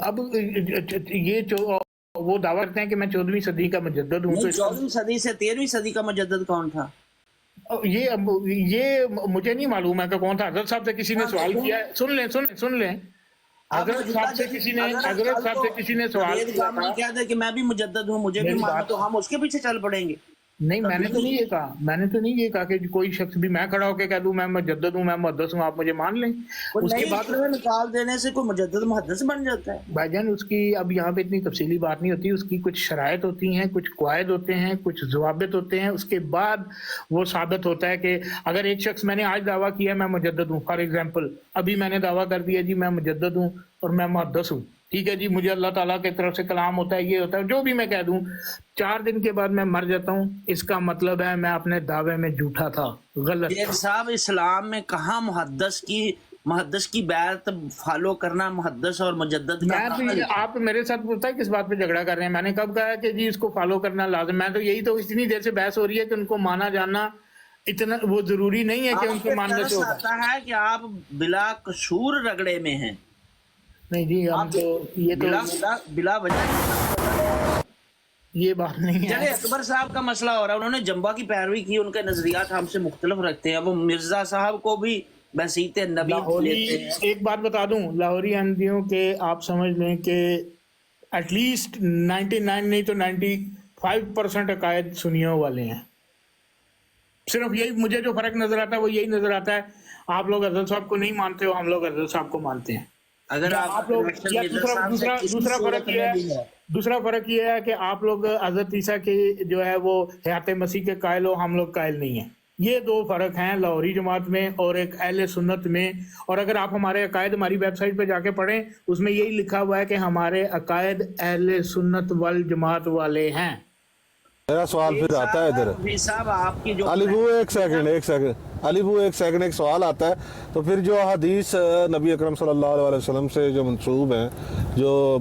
Speaker 3: अब ये वो दावा करते हैं कि मैं 14वीं सदी का मुजद्दिद हूँ।
Speaker 11: 14वीं सदी से 13वीं सदी का मुजद्दिद कौन था?
Speaker 3: ये मुझे नहीं मालूम है कि कौन था। हजरत साहब से किसी ने सवाल किया है, सुन लें। हजरत साहब से किसी ने सवाल
Speaker 11: किया था कि मैं भी मुजद्दिद हूँ, मुझे भी मानो, तो हम उसके पीछे चल पड़ेंगे।
Speaker 3: नहीं, मैंने तो नहीं ये कहा कि कोई शख्स भी मैं खड़ा होकर कह दूं मैं मुजद्दिद हूँ, मैं मुहद्दिस हूँ, आप मुझे मान लें।
Speaker 11: उसके बाद निकाल देने से कोई मुजद्दिद मुहद्दिस बन जाता है?
Speaker 3: भाईजान उसकी अब यहाँ पे इतनी तफसीली बात नहीं होती। उसकी कुछ शराइत होती हैं, कुछ कवायद होते हैं, कुछ ज़वाबित होते हैं। उसके बाद वो साबित होता है कि अगर एक शख्स, मैंने आज दावा किया मैं मुजद्दिद हूँ, फॉर एग्जाम्पल अभी मैंने दावा कर दिया जी मैं मुजद्दिद हूँ और मैं मुहद्दिस हूँ, ٹھیک ہے جی مجھے اللہ تعالیٰ کی طرف سے کلام ہوتا ہے یہ ہوتا ہے جو بھی میں کہہ دوں 4 دن کے بعد میں مر جاتا ہوں اس کا مطلب ہے میں اپنے دعوے میں جھوٹا تھا غلط
Speaker 11: شیخ صاحب اسلام میں کہاں محدث کی بیعت فالو کرنا محدث اور مجدد کا
Speaker 3: میں تو آپ میرے ساتھ پوچھتا ہے کس بات پہ جھگڑا کر رہے ہیں میں نے کب کہا کہ جی اس کو فالو کرنا لازم میں تو یہی تو اتنی دیر سے بحث ہو رہی ہے کہ ان کو مانا جانا اتنا وہ ضروری نہیں ہے کہ ان کو ماننے سے ہوگا
Speaker 11: آتا ہے کہ آپ بلا قصور رگڑے میں ہیں
Speaker 3: نہیں جی ہم تو یہ تو
Speaker 11: بلا وجہ
Speaker 3: یہ بات نہیں ہے
Speaker 11: چلے اکبر صاحب کا مسئلہ ہو رہا ہے انہوں نے جمبا کی پیروی کی ان کے نظریات ہم سے مختلف رکھتے ہیں وہ مرزا صاحب کو بھی بسیط نبی لیتے ہیں
Speaker 3: ایک بات بتا دوں لاہوری احمدیوں کے آپ سمجھ لیں کہ ایٹ لیسٹ 99 نہیں تو 95% عقائد سنیوں والے ہیں صرف یہی مجھے جو فرق نظر آتا ہے وہ یہی نظر آتا ہے آپ لوگ حضرت صاحب کو نہیں مانتے ہو ہم لوگ حضرت صاحب کو مانتے ہیں
Speaker 11: اگر
Speaker 3: آپ لوگ دوسرا فرق یہ ہے کہ آپ لوگ حضرت عیسیٰ کی جو ہے وہ حیات مسیح کے قائل ہو ہم لوگ قائل نہیں ہیں یہ 2 فرق ہیں لاہوری جماعت میں اور ایک اہل سنت میں اور اگر آپ ہمارے عقائد ہماری ویب سائٹ پہ جا کے پڑھیں اس میں یہی لکھا ہوا ہے کہ ہمارے عقائد اہل سنت والجماعت والے ہیں
Speaker 9: میرا سوال پھر آتا ہے ادھر
Speaker 11: صاحب آپ کی جو
Speaker 9: علی بو ایک سیکنڈ علی بو ایک سوال آتا ہے تو پھر جو حدیث نبی اکرم صلی اللہ علیہ وسلم سے جو منسوب ہیں جو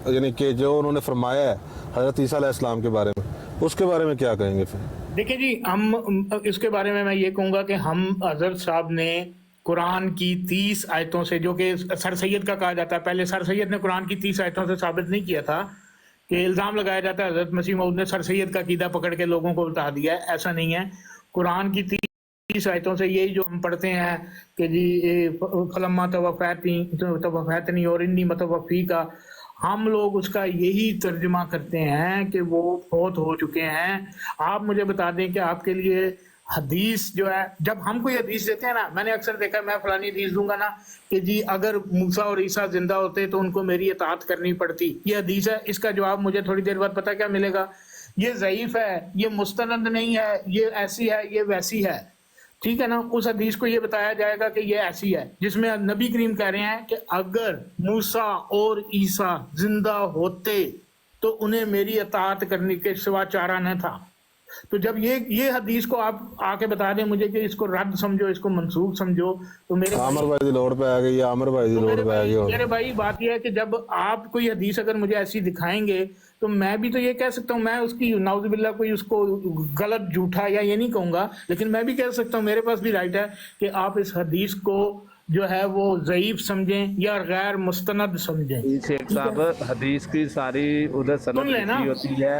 Speaker 9: یعنی کہ جو انہوں نے فرمایا ہے حضرت عیسیٰ علیہ السلام کے بارے میں اس کے بارے میں کیا کہیں گے پھر
Speaker 3: دیکھیں جی ہم اس کے بارے میں یہ کہوں گا کہ ہم حضرت صاحب نے قرآن کی 30 آیتوں سے جو کہ سر سید کا کہا جاتا ہے پہلے سر سید نے قرآن کی 30 آیتوں سے ثابت نہیں کیا تھا کہ الزام لگایا جاتا ہے حضرت مسیح موعود نے سر سید کا عقیدہ پکڑ کے لوگوں کو بتا دیا ہے ایسا نہیں ہے قرآن کی 30 آیتوں سے یہی جو ہم پڑھتے ہیں کہ جی فلما توفیتنی اور انی متوفی کا ہم لوگ اس کا یہی ترجمہ کرتے ہیں کہ وہ فوت ہو چکے ہیں آپ مجھے بتا دیں کہ آپ کے لیے حدیث جو ہے جب ہم کوئی حدیث دیتے ہیں نا میں نے اکثر دیکھا میں فلانی حدیث دوں گا نا کہ جی اگر موسیٰ اور عیسیٰ زندہ ہوتے تو ان کو میری اطاعت کرنی پڑتی یہ حدیث ہے اس کا جواب مجھے تھوڑی دیر بعد پتہ کیا ملے گا یہ ضعیف ہے یہ مستند نہیں ہے یہ ایسی ہے یہ ویسی ہے ٹھیک ہے نا اس حدیث کو یہ بتایا جائے گا کہ یہ ایسی ہے جس میں نبی کریم کہہ رہے ہیں کہ اگر موسیٰ اور عیسیٰ زندہ ہوتے تو انہیں میری اطاعت کرنے کے سوا چارہ نہ تھا تو جب یہ حدیث کو آپ آ کے بتا دیں مجھے کہ اس کو رد سمجھو اس کو منسوخ سمجھو تو
Speaker 9: عامر بھائی دی لوڑ پہ آ گئی عامر بھائی دی لوڑ پہ آ گئی
Speaker 3: میرے بھائی بات یہ ہے کہ جب آپ کوئی حدیث اگر مجھے ایسی دکھائیں گے تو میں بھی تو یہ کہہ سکتا ہوں میں اس کی نعوذ باللہ کوئی اس کو غلط جھوٹا یا یہ نہیں کہوں گا لیکن میں بھی کہہ سکتا ہوں میرے پاس بھی رائٹ ہے کہ آپ اس حدیث کو جو ہے وہ ضعیف سمجھیں یا غیر مستند سمجھیں
Speaker 10: شیخ صاحب حدیث کی ساری ادھر سند لکھی ہوتی ہے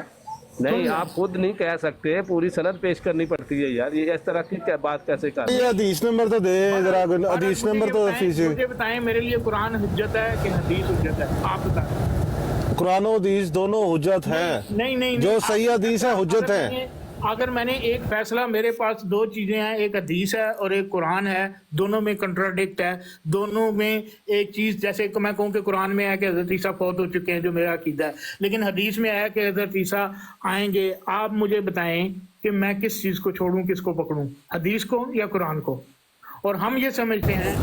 Speaker 10: نہیں آپ خود نہیں کہہ سکتے پوری سند پیش کرنی پڑتی ہے یار یہ اس طرح کی بات کیسے کر
Speaker 9: یہ حدیث نمبر تو دے ذرا حدیث نمبر تو
Speaker 3: مجھے بتائیں میرے لیے قرآن حجت ہے کہ حدیث حجت ہے آپ بتائیں
Speaker 9: قرآن و حدیث دونوں حجت ہیں
Speaker 3: نہیں
Speaker 9: جو صحیح حدیث ہے حجت ہے
Speaker 3: اگر میں نے ایک فیصلہ میرے پاس 2 چیزیں ہیں ایک حدیث ہے اور ایک قرآن ہے دونوں میں کنٹراڈکٹ ہے دونوں میں ایک چیز جیسے کہ میں کہوں کہ قرآن میں ہے کہ حضرت عیسیٰ فوت ہو چکے ہیں جو میرا عقیدہ ہے لیکن حدیث میں ہے کہ حضرت عیسیٰ آئیں گے آپ مجھے بتائیں کہ میں کس چیز کو چھوڑوں کس کو پکڑوں حدیث کو یا قرآن کو اور ہم یہ سمجھتے ہیں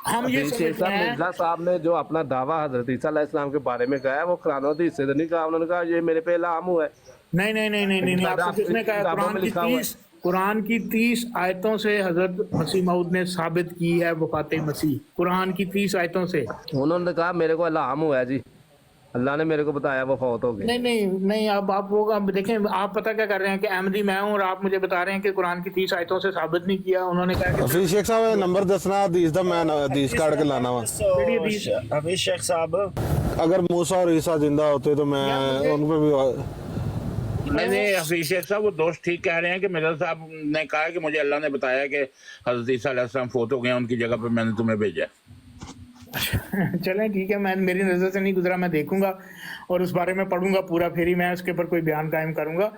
Speaker 3: ہم یہ سمجھتے ہیں
Speaker 10: مرزا صاحب نے جو اپنا دعویٰ حضرت عیسیٰ علیہ السلام کے بارے میں کہا ہے وہ قرآن و حدیث سے نہیں کہا انہوں نے کہا یہ میرے پہ الہام ہوا ہے
Speaker 3: نہیں آپ کو کس نے کہا قرآن کی 30 آیتوں سے حضرت مسیح موعود نے ثابت کی ہے وفات مسیح قرآن کی 30 آیتوں سے
Speaker 10: انہوں نے کہا میرے کو الہام ہوا ہے جی اللہ نے میرے کو بتایا وہ فوت ہو گئے
Speaker 3: نہیں اب آپ وہ دیکھیں آپ پتہ کیا کر رہے ہیں کہ احمدی میں ہوں اور آپ مجھے بتا رہے ہیں کہ قرآن کی 30 آیتوں سے ثابت نہیں کیا انہوں نے کہا کہ
Speaker 9: شیخ صاحب نمبر دسنا حدیث دا میں حدیث کاٹ کے لانا وا
Speaker 12: ابھی شیخ صاحب
Speaker 9: اگر موسیٰ اور عیسیٰ زندہ ہوتے تو میں ان پہ بھی
Speaker 12: نہیں حفیظ شیخ صاحب وہ دوست ٹھیک کہہ رہے ہیں کہ مرزا صاحب نے کہا کہ مجھے اللہ نے بتایا کہ حضرت عیسیٰ علیہ السلام فوت ہو گئے ہیں ان کی جگہ پہ میں نے تمہیں بھیجا
Speaker 3: چلیں ٹھیک ہے میں میری نظر سے نہیں گزرا میں دیکھوں گا اور اس بارے میں پڑھوں گا پورا پھر ہی میں اس کے اوپر کوئی بیان قائم کروں گا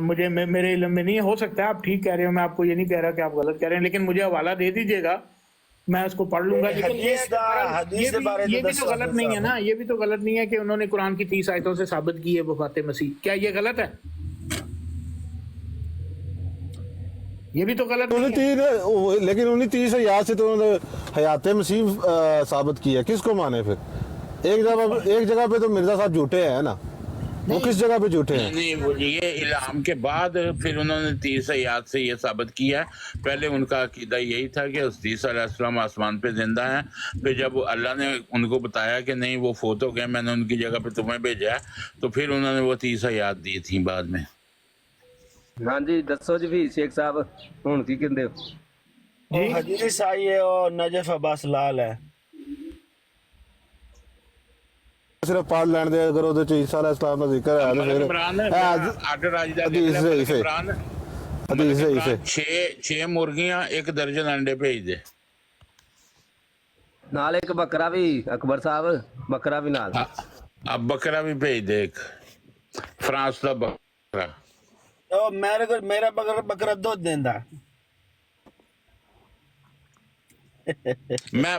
Speaker 3: مجھے میرے علم میں نہیں ہو سکتا ہے آپ ٹھیک کہہ رہے ہو میں آپ کو یہ نہیں کہہ رہا کہ آپ غلط کہہ رہے ہیں لیکن مجھے حوالہ دے دیجیے گا میں اس کو پڑھ لوں گا لیکن یہ بھی تو غلط نہیں ہے نا یہ بھی تو غلط نہیں ہے کہ انہوں نے قرآن کی 30 آیتوں سے ثابت کی ہے وفات مسیح کیا یہ غلط ہے یہ بھی تو غلط
Speaker 9: لیکن انہیں 30 آیات سے تو انہوں نے حیات مسیح ثابت کی ہے کس کو مانے پھر एक जगह पे तो मिर्जा साहब झूठे हैं ना, वो किस जगह पे झूठे हैं?
Speaker 12: नहीं वो ये इल्हाम के बाद फिर उन्होंने 30 आयात से ये साबित किया है। पहले उनका अकीदा यही था कि हज़रत अलैहिस्सलाम आसमान पे जिंदा हैं, फिर जब अल्लाह ने उनको बताया कि नहीं वो फोत हो गए, मैंने उनकी जगह पे तुम्हें भेजा है, तो फिर उन्होंने वो 30 आयात दी थी बाद में।
Speaker 10: हाँ जी दसो जी भी शेख साहब हुण की कहंदे हो?
Speaker 11: जी हदीस आई है और नजफ अब्बास लाल है
Speaker 9: सिर्फ पढ़ लैण दे, अगर ਉਹਦੇ ਚ ਈਸਾ अलैहिस्सलाम ਦਾ ਜ਼ਿਕਰ ਹੈ ਤਾਂ
Speaker 12: इमरान
Speaker 9: ਫਿਰ
Speaker 12: राज का
Speaker 9: हदीस से इसे
Speaker 12: इमरान
Speaker 9: हदीस से इसे
Speaker 12: 6 मुर्गियां 1 दर्जन अंडे भेज दे।
Speaker 10: नाल एक बकरा भी अकबर साहब बकरा भी नाल
Speaker 12: अब बकरा भी भेज दे, एक फ्रांस का बकरा।
Speaker 11: तो मेरा बकरा दूध देंदा
Speaker 12: मैं